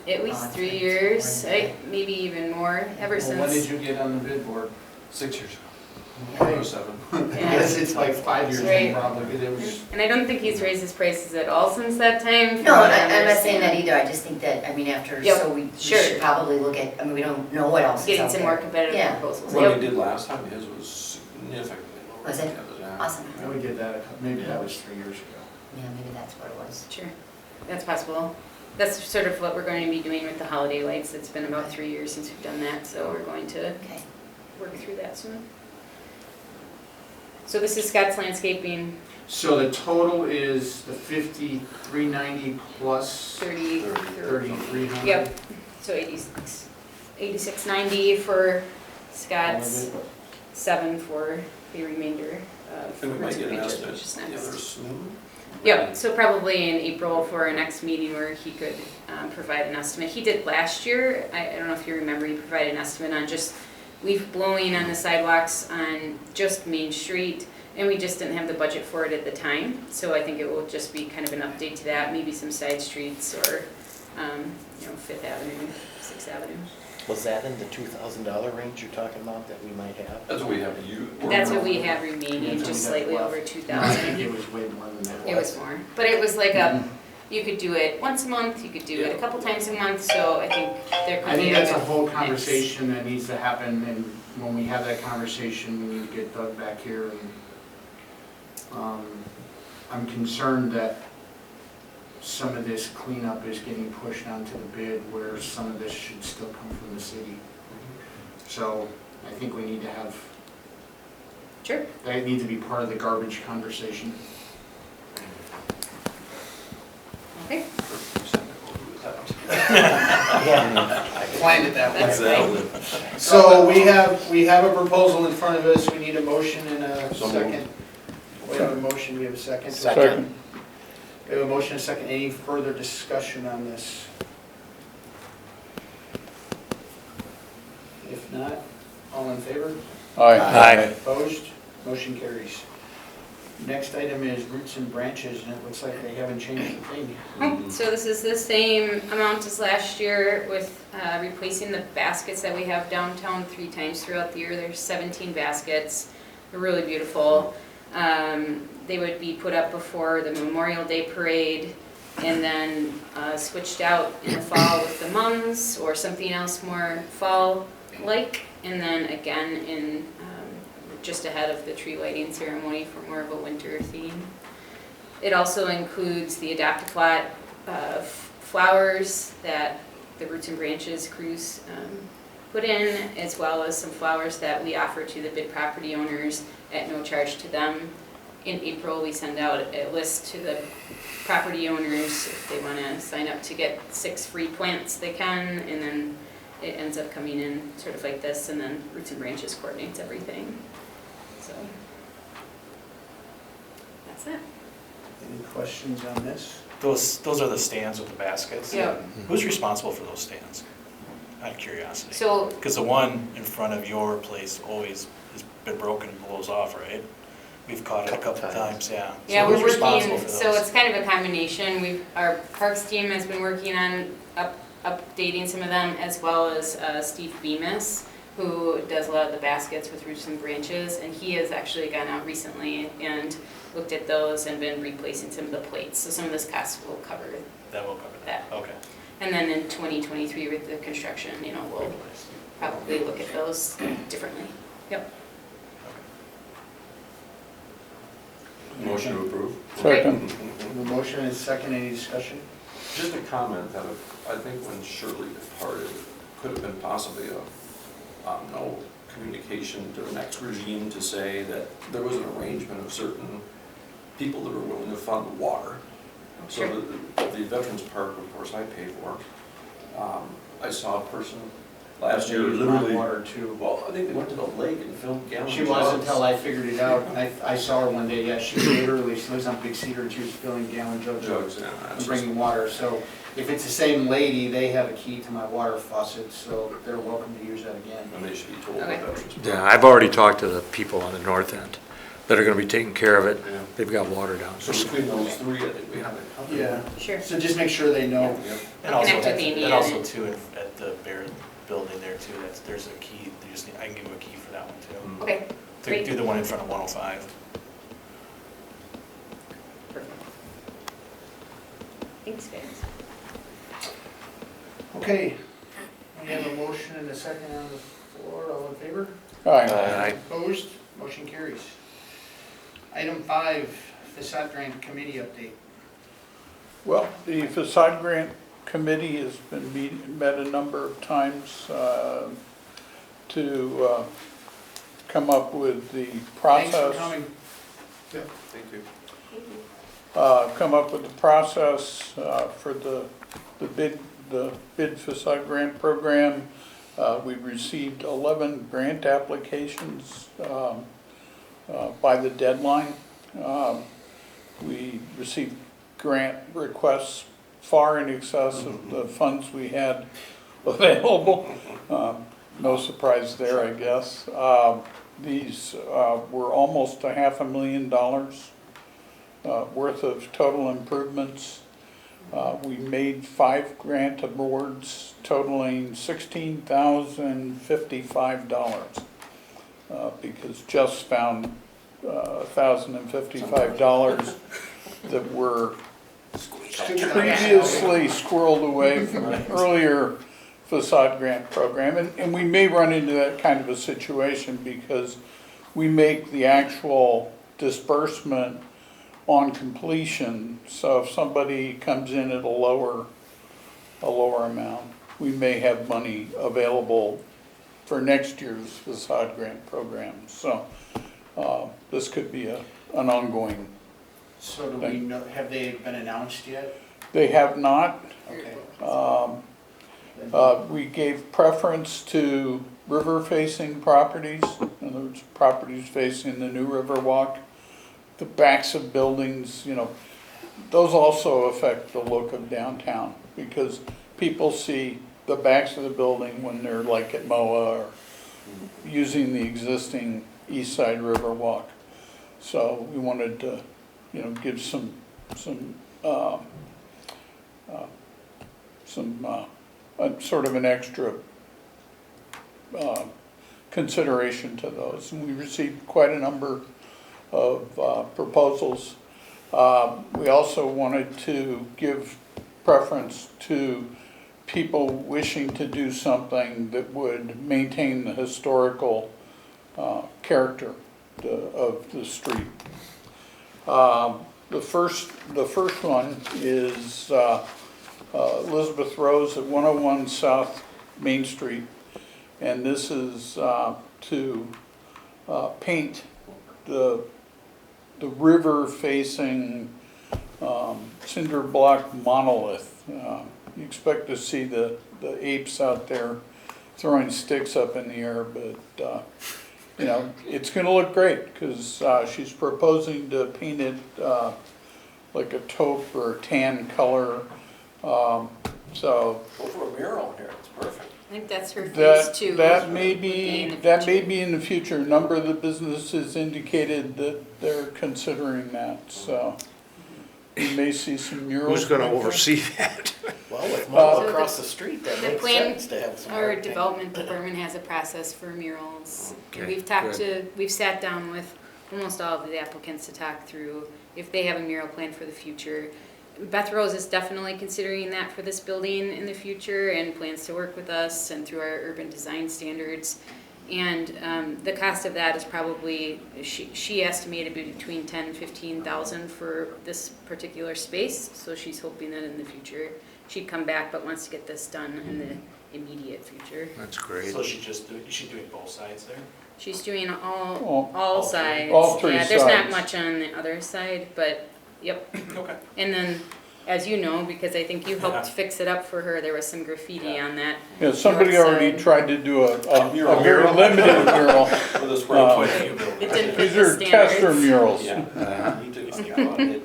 At least 3 years, maybe even more, ever Well, when did since. you get on the bid board? 6 years ago. Okay. 07. Yes, it's like 5 years Right. now, probably, because it was, And I don't think he's raised his prices at all since that time. No, I'm not saying that either, I just think that, after, Yep, so we sure. should probably look at, we don't know what else is Getting out some there. more competitive Yeah. proposals. What Yep. he did last time, his was significantly lower. Was it? Yeah. Awesome, yeah, we did that, maybe that was 3 years ago. yeah, maybe that's what it was. Sure, that's possible. That's sort of what we're going to be doing with the holiday lights. It's been about 3 years since we've done that, so we're going to Okay. work through that soon. So this is Scott's Landscaping, So the total is the 5390 plus 3300? Yep, so 8690 for Scott's, 7 for the remainder of And we might Roots get and an Branches, estimate which is the other next. soon. Yep, so probably in April for our next meeting where he could provide an estimate. He did last year, I don't know if you remember, he provided an estimate on just leaf blowing on the sidewalks on just Main Street, and we just didn't have the budget for it at the time. So I think it will just be kind of an update to that, maybe some side streets or, Fifth Avenue, Sixth Avenue. Was that in the $2,000 range you're talking about that we might have? That's what we have to use. That's what we have remaining, just slightly over I think 2,000. it was way more than that. It was more, but it was like you could do it once a month, you could do it a couple times a month, so I think there could I be think a that's a good whole mix. conversation that needs to happen, and when we have that conversation, we need to get Doug back here. And I'm concerned that some of this cleanup is getting pushed onto the bid, where some of this should still come from the city. So I think we need to have, Sure. that needs to be part of the garbage conversation. Okay, Yeah. I planned it that that's way. fine. So we have a proposal in front of us, we need a motion and a So moved. second. We have a motion, we have a second. Second. We have a motion and a second, any further discussion on this? If not, all in favor? Aye. Opposed? Motion carries. Next item is roots and branches, and it looks like they haven't changed a thing. So this is the same amount as last year with replacing the baskets that we have downtown 3 times throughout the year. There's 17 baskets. They're really beautiful. They would be put up before the Memorial Day Parade and then switched out in the fall with the mums or something else more fall-like. And then again in just ahead of the tree lighting ceremony for more of a winter theme. It also includes the adopt-a-plot flowers that the Roots and Branches crews put in, as well as some flowers that we offer to the bid property owners at no charge to them. In April, we send out a list to the property owners if they want to sign up to get 6 free plants, they can, and then it ends up coming in sort of like this, and then Roots and Branches coordinates everything. So that's it. Any questions on this? Those are the stands with the baskets? Yeah. Who's responsible for those stands? Out of curiosity. So Because the one in front of your place always has been broken and blows off, right? We've caught it a couple times, yeah. yeah, So we're who's responsible working, for so those? it's kind of a combination. Our parks team has been working on updating some of them, as well as Steve Bemis, who does a lot of the baskets with Roots and Branches, and he has actually gone out recently and looked at those and been replacing some of the plates. So some of this cost will cover That will cover that, okay. And then in 2023 with the construction, we'll probably look at those differently. Yep. Motion to approve. Second. The motion is second, any discussion? Just a comment that I think when Shirley departed, could have been possibly no communication to the next regime to say that there was an arrangement of certain people that were willing to fund water. So Sure. the Veterans Park, of course, I pay for. I saw a person last year literally, Water too. well, I think they went to the lake and filled gallons. She was until I figured it out. I saw her one day, yeah, she literally, she lives on Big Cedar, and she was filling gallon jugs Jugs, yeah, and that's just, bringing water. So if it's the same lady, they have a key to my water faucet, so they're welcome to use that again. and they should be told Okay. the Veterans Park. Yeah, I've already talked to the people on the north end that are gonna be taking care of it. Yeah. They've got water down. So between those three, I think we have it covered. Yeah, Sure. so just make sure they know. Yep. And also, Connect with Amy and on also it. too, at the Bear building there too, there's a key, I can give you a key for that one too. Okay, great. Do the one in front of 105. Perfect. Thanks, guys. Okay, we have a motion and a second on the floor, all in favor? Aye. Opposed? Motion carries. Item 5, facade grant committee update. Well, the facade grant committee has been met a number of times to come up with the Thanks for process. coming. Yep. Thank you. come up with the process for the bid facade grant program. We received 11 grant applications by the deadline. We received grant requests far in excess of the funds we had available. No surprise there, I guess. These were almost $500,000 worth of total improvements. We made 5 grant awards totaling $16,055 because Just found $1,055 that were previously squirreled away from an earlier facade grant program. And we may run into that kind of a situation because we make the actual disbursement on completion. So if somebody comes in at a lower amount, we may have money available for next year's facade grant program. So this could be an ongoing. So do we know, have they been announced yet? They have not. Okay. We gave preference to river-facing properties, in other words, properties facing the new Riverwalk. The backs of buildings, you know, those also affect the look of downtown because people see the backs of the building when they're like at MOA or using the existing East Side Riverwalk. So we wanted to, you know, give some sort of an extra consideration to those. And we received quite a number of proposals. We also wanted to give preference to people wishing to do something that would maintain the historical character of the street. The first one is Elizabeth Rose at 101 South Main Street, and this is to paint the river-facing cinder block monolith. You expect to see the apes out there throwing sticks up in the air, but you know, it's going to look great because she's proposing to paint it like a taupe or tan color. So Go for a mural here, it's perfect. I think that's her phase 2. that may be in the future. A number of the businesses indicated that they're considering that. So you may see some murals. Who's gonna oversee that? Well, with Mall So across the- the street, that The makes plan, sense to have some. our art paint. development department has a process for murals. Okay, We've sat down with almost all of the applicants to talk through if they have a mural plan for the future. Beth Rose is definitely considering that for this building in the future and plans to work with us and through our urban design standards. And the cost of that is probably, she estimated between $10,000 and $15,000 for this particular space. So she's hoping that in the future she'd come back, but wants to get this done in the immediate future. That's great. So she's doing both sides there? She's doing all All sides. all three Yeah, there's not sides. much on the other side, but yep. Okay. And then, as you know, because I think you helped fix it up for her, there was some graffiti on that. Yeah, somebody north already side. tried to do a Mural. very limited mural. For this Quite a road. few It buildings. didn't fit These the are tester standards. murals. Yeah. Need to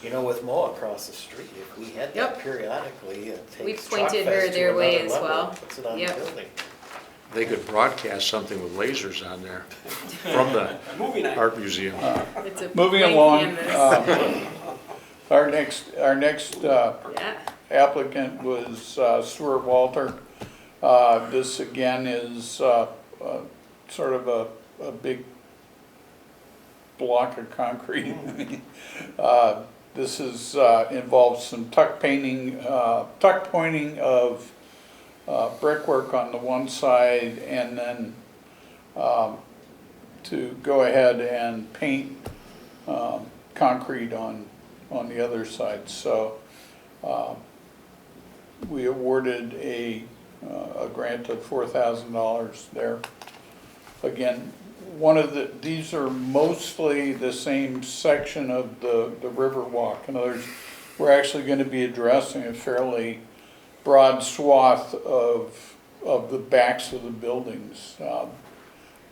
You know, with Mo across the street, if we had Yep. that periodically, it We takes pointed Chalk her Fest to their way another as level, well. puts it on the Yep. building. They could broadcast something with lasers on there from the Movie night. art museum. It's a Moving blank along, canvas. our next Yeah. applicant was Stuart Walter. This again is sort of a big block of concrete. This is involves some tuck pointing of brickwork on the one side, and then to go ahead and paint concrete on the other side. So we awarded a grant of $4,000 there. Again, these are mostly the same section of the river walk. In other words, we're actually gonna be addressing a fairly broad swath of the backs of the buildings.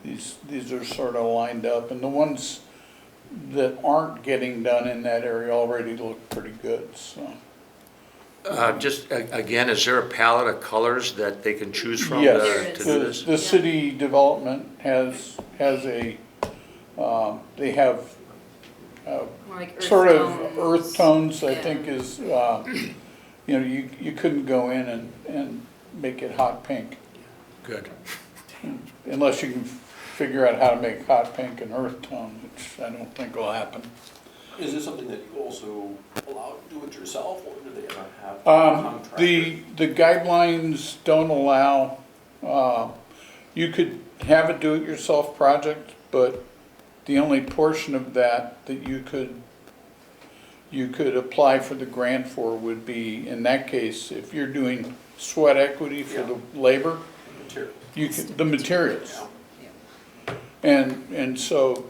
These are sort of lined up, and the ones that aren't getting done in that area already look pretty good, so. Just, again, is there a palette of colors that they can choose from Yes, to do this? the city development has a, they have More like earth sort of tones. earth tones, I Yeah. think is, you couldn't go in and make it hot pink Good. unless you can figure out how to make hot pink an earth tone, which I don't think will happen. Is this something that you also allow to do it yourself, or do they ever have contractors? The guidelines don't allow, you could have a do-it-yourself project, but the only portion of that you could apply for the grant for would be, in that case, if you're doing sweat equity for the labor, Materials. the materials. And so,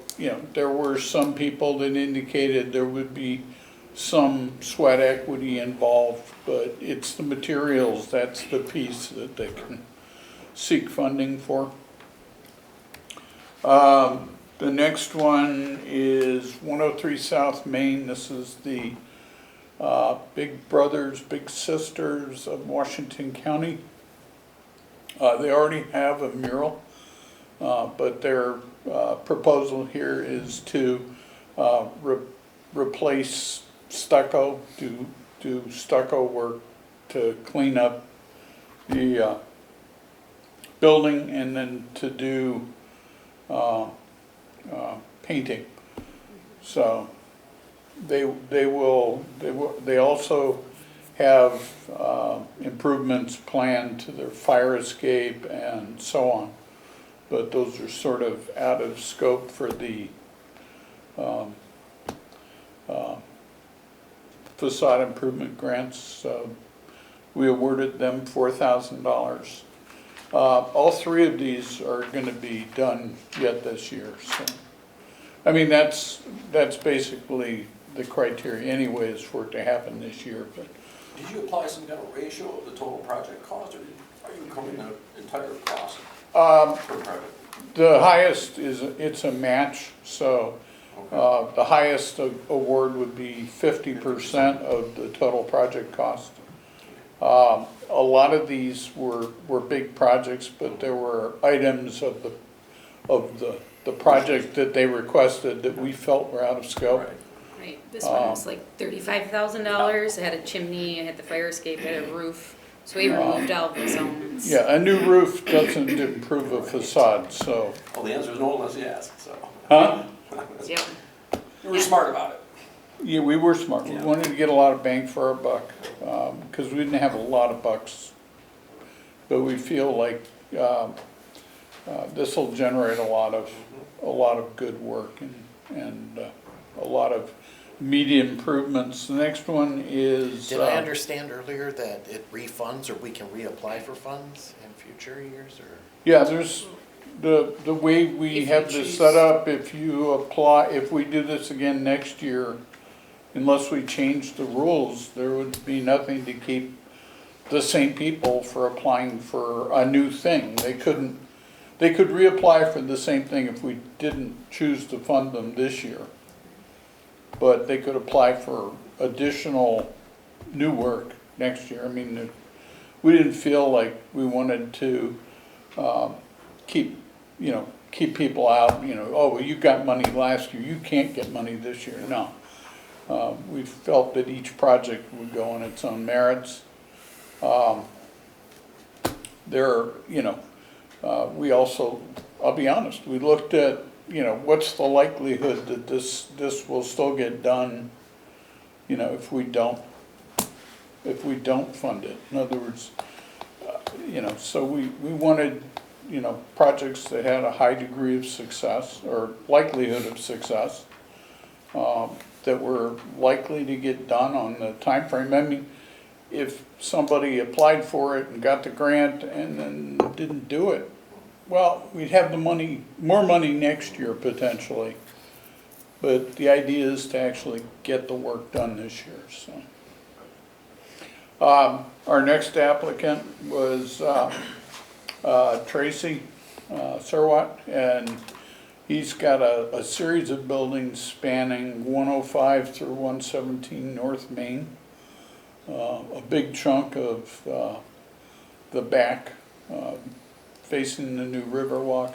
there were some people that indicated there would be some sweat equity involved, but it's the materials, that's the piece that they can seek funding for. The next one is 103 South Main. This is the Big Brothers, Big Sisters of Washington County. They already have a mural, but their proposal here is to replace stucco, do stucco work to clean up the building, and then to do painting. So they also have improvements planned to their fire escape and so on, but those are sort of out of scope for the facade improvement grants. So we awarded them $4,000. All three of these are going to be done yet this year. So, I mean, that's basically the criteria anyways for it to happen this year. But Did you apply some kind of ratio of the total project cost, or are you covering the entire cost per project? the highest it's a match. So the highest award would be 50% of the total project cost. A lot of these were big projects, but there were items of the project that they requested that we felt were out of scope. Right, this one was like $35,000, it had a chimney, it had the fire escape, it had a roof, so we removed all of those elements. Yeah, a new roof doesn't improve a facade, so. Well, the answer is no unless you ask, so. Huh? Yep. You were smart about it. Yeah, we were smart. We Yeah. wanted to get a lot of bang for our buck, because we didn't have a lot of bucks. But we feel like this will generate a lot of good work and a lot of immediate improvements. The next one is. Did I understand earlier that it refunds, or we can reapply for funds in future years, or? Yeah, there's, the way we If have you this choose- set up, if we do this again next year, unless we change the rules, there would be nothing to keep the same people for applying for a new thing. They could reapply for the same thing if we didn't choose to fund them this year. But they could apply for additional new work next year. I mean, we didn't feel like we wanted to keep people out, oh, well, you got money last year, you can't get money this year. No. We felt that each project would go on its own merits. We also, I'll be honest, we looked at, what's the likelihood that this will still get done, if we don't fund it. In other words, so we wanted, projects that had a high degree of success or likelihood of success, that were likely to get done on the time frame. I mean, if somebody applied for it and got the grant and then didn't do it, well, we'd have the money, more money next year potentially. But the idea is to actually get the work done this year, so. Our next applicant was Tracy Serwat, and he's got a series of buildings spanning 105 through 117 North Main. A big chunk of the back facing the new Riverwalk.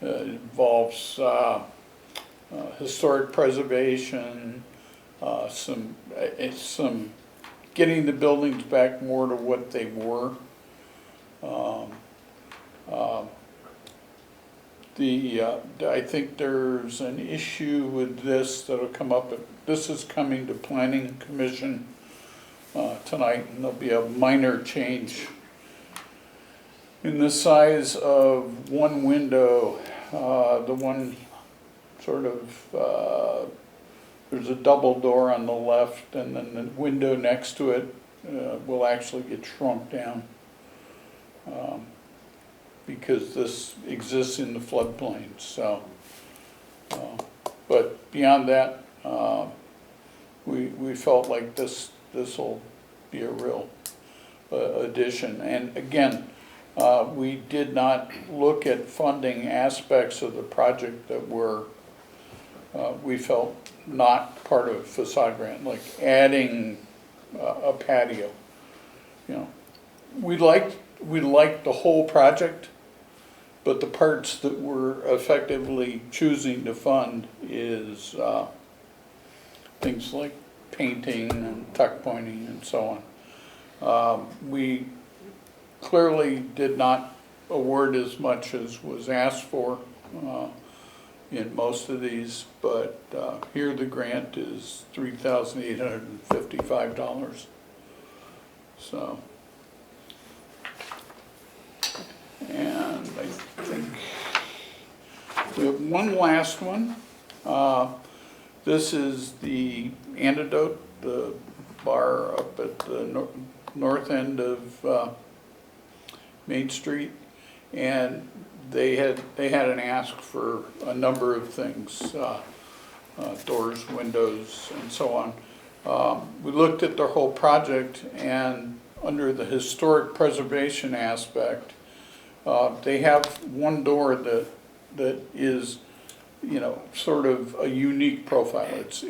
It involves historic preservation, some getting the buildings back more to what they were. I think there's an issue with this that'll come up. This is coming to Planning Commission tonight, and there'll be a minor change in the size of one window. The one sort of, there's a double door on the left, and then the window next to it will actually get shrunk down because this exists in the floodplain. So, but beyond that, we felt like this will be a real addition. And again, we did not look at funding aspects of the project that were, we felt, not part of facade grant, like adding a patio. You know, we liked the whole project, but the parts that we're effectively choosing to fund is things like painting and tuck pointing and so on. We clearly did not award as much as was asked for in most of these, but here the grant is $3,855. So, and I think we have one last one. This is the Antidote the Bar up at the north end of Main Street, and they had an ask for a number of things, doors, windows, and so on. We looked at their whole project, and under the historic preservation aspect, they have one door that is, you know, sort of a unique profile. It's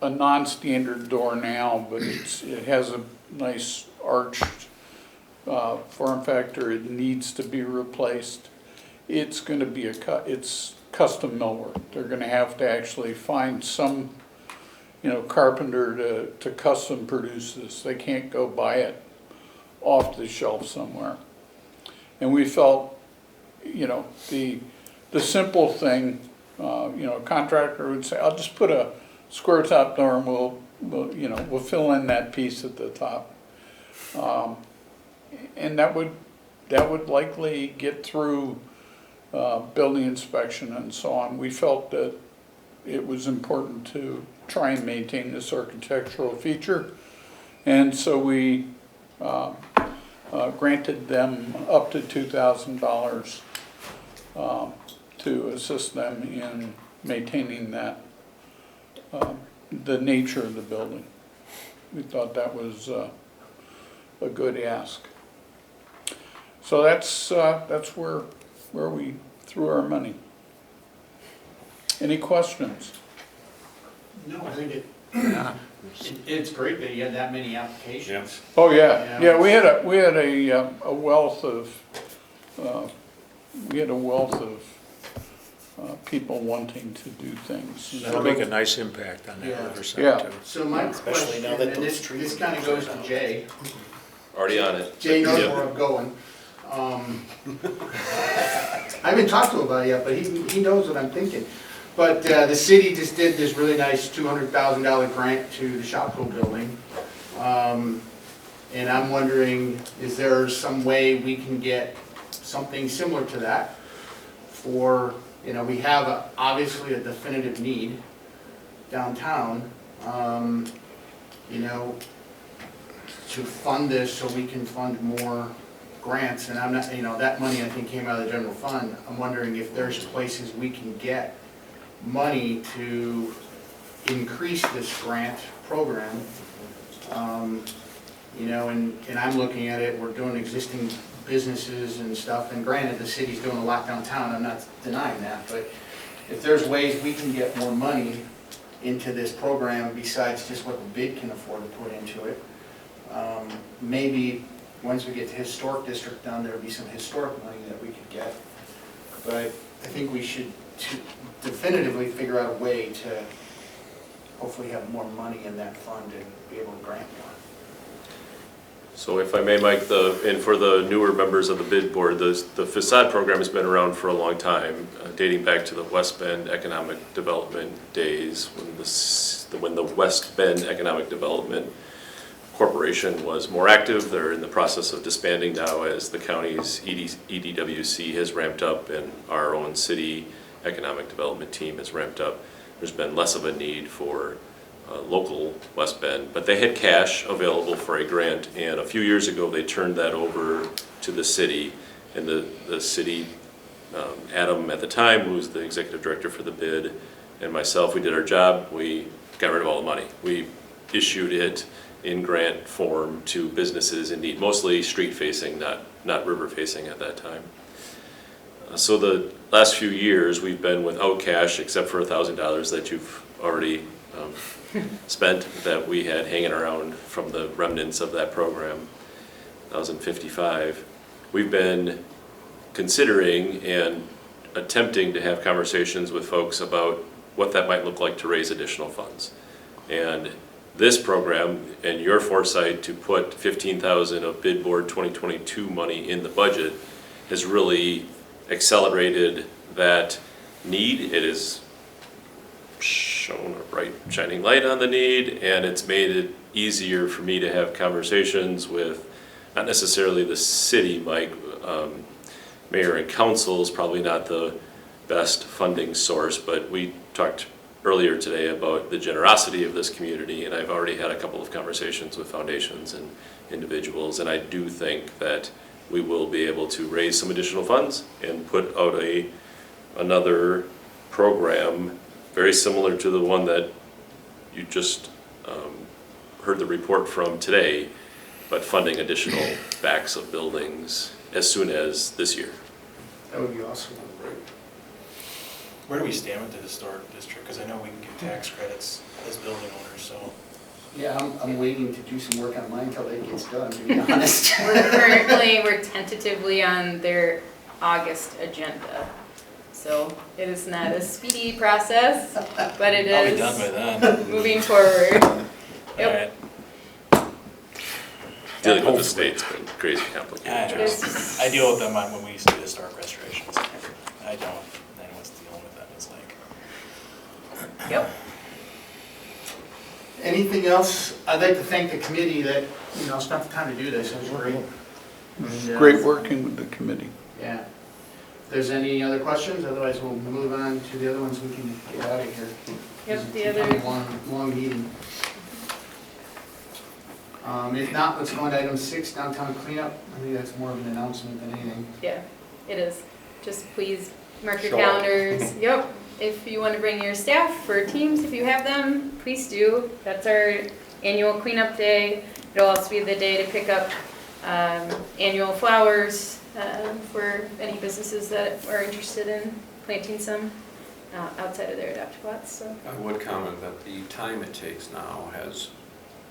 a non-standard door now, but it has a nice arched form factor. It needs to be replaced. It's going to be it's custom millwork. They're going to have to actually find some, you know, carpenter to custom produce this. They can't go buy it off the shelf somewhere. And we felt, you know, the simple thing, you know, a contractor would say, "I'll just put a square top door and we'll fill in that piece at the top." And that would likely get through building inspection and so on. We felt that it was important to try and maintain this architectural feature, and so we granted them up to $2,000 to assist them in maintaining that, the nature of the building. We thought that was a good ask. So that's where we threw our money. Any questions? No, I think it's great that you had that many applications. Oh yeah. We had a wealth of people wanting to do things. That'll make a nice impact on that Yeah. riverside Yeah. too. So my Especially question, now that and those this trees kind of are goes to down. Jay. Already on it. Jay knows Yep. where I'm going. I haven't talked to him about it yet, but he knows what I'm thinking. But the city just did this really nice $200,000 grant to the Shopko building. And I'm wondering, is there some way we can get something similar to that for, you know, we have obviously a definitive need downtown, you know, to fund this so we can fund more grants, and I'm not, that money I think came out of the general fund. I'm wondering if there's places we can get money to increase this grant program. And I'm looking at it, we're doing existing businesses and stuff, and granted, the city's doing a lot downtown, I'm not denying that, but if there's ways we can get more money into this program besides just what the bid can afford to put into it, maybe once we get to historic district done, there'll be some historic money that we could get. But I think we should definitively figure out a way to hopefully have more money in that fund and be able to grant more. So if I may, Mike, and for the newer members of the bid board, the facade program has been around for a long time, dating back to the West Bend Economic Development days, when the West Bend Economic Development Corporation was more active. They're in the process of disbanding now as the county's EDWC has ramped up and our own city economic development team has ramped up. There's been less of a need for local West Bend, but they had cash available for a grant, and a few years ago they turned that over to the city, and the city, Adam at the time, who was the executive director for the bid, and myself, we did our job. We got rid of all the money. We issued it in grant form to businesses in need, mostly street facing, not river facing at that time. So the last few years we've been without cash except for $1,000 that you've already spent that we had hanging around from the remnants of that program, 1,055. We've been considering and attempting to have conversations with folks about what that might look like to raise additional funds. And this program and your foresight to put $15,000 of bid board 2022 money in the budget has really accelerated that need. It has shown a bright shining light on the need, and it's made it easier for me to have conversations with not necessarily the city. Mike, mayor and council is probably not the best funding source, but we talked earlier today about the generosity of this community, and I've already had a couple of conversations with foundations and individuals, and I do think that we will be able to raise some additional funds and put out another program very similar to the one that you just heard the report from today, but funding additional backs of buildings as soon as this year. That would be awesome. Where do we stand with the historic district? Because I know we can get tax credits as building owners, so. Yeah, I'm waiting to do some work on mine until it gets done, to be honest. We're tentatively on their August agenda. So it is not a speedy process, but it I'll be is done by then. moving forward. Yep. All right. Dealing with the state's been crazy complicated. I deal with them when we used to do historic restorations. I don't know what's dealing with them. It's like. Yep. Anything else? I'd like to thank the committee that, spent the time to do this. It was great. And, Great working with the committee. Yeah. If there's any other questions, otherwise we'll move on to the other ones. We can get out of here. Yep, the It's other. a long meeting. If not, let's go on to item 6, downtown cleanup. I think that's more of an announcement than anything. Yeah, it is. Just please mark your Show up. calendars. Yep. If you want to bring your staff or teams, if you have them, please do. That's our annual cleanup day. It'll also be the day to pick up annual flowers for any businesses that are interested in planting some outside of their adaptive lots. So. I would comment that the time it takes now has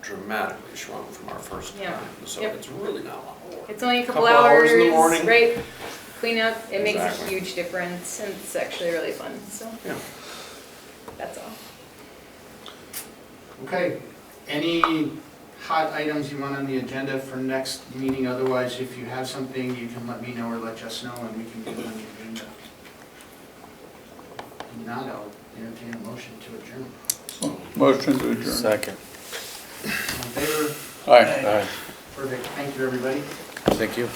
dramatically shrunk from our first Yeah. time. So Yep. it's really not a lot more. It's only a couple Couple hours in the morning. right? Clean up, it makes a Exactly. huge difference, and it's actually really fun, so Yeah. that's all. Okay. Any hot items you want on the agenda for next meeting? Otherwise, if you have something, you can let me know or let us know, and we can get it on the agenda. If not, I'll entertain a motion to adjourn. Motion to adjourn. Second. All in favor? Aye. Perfect. Thank you, everybody. Thank you.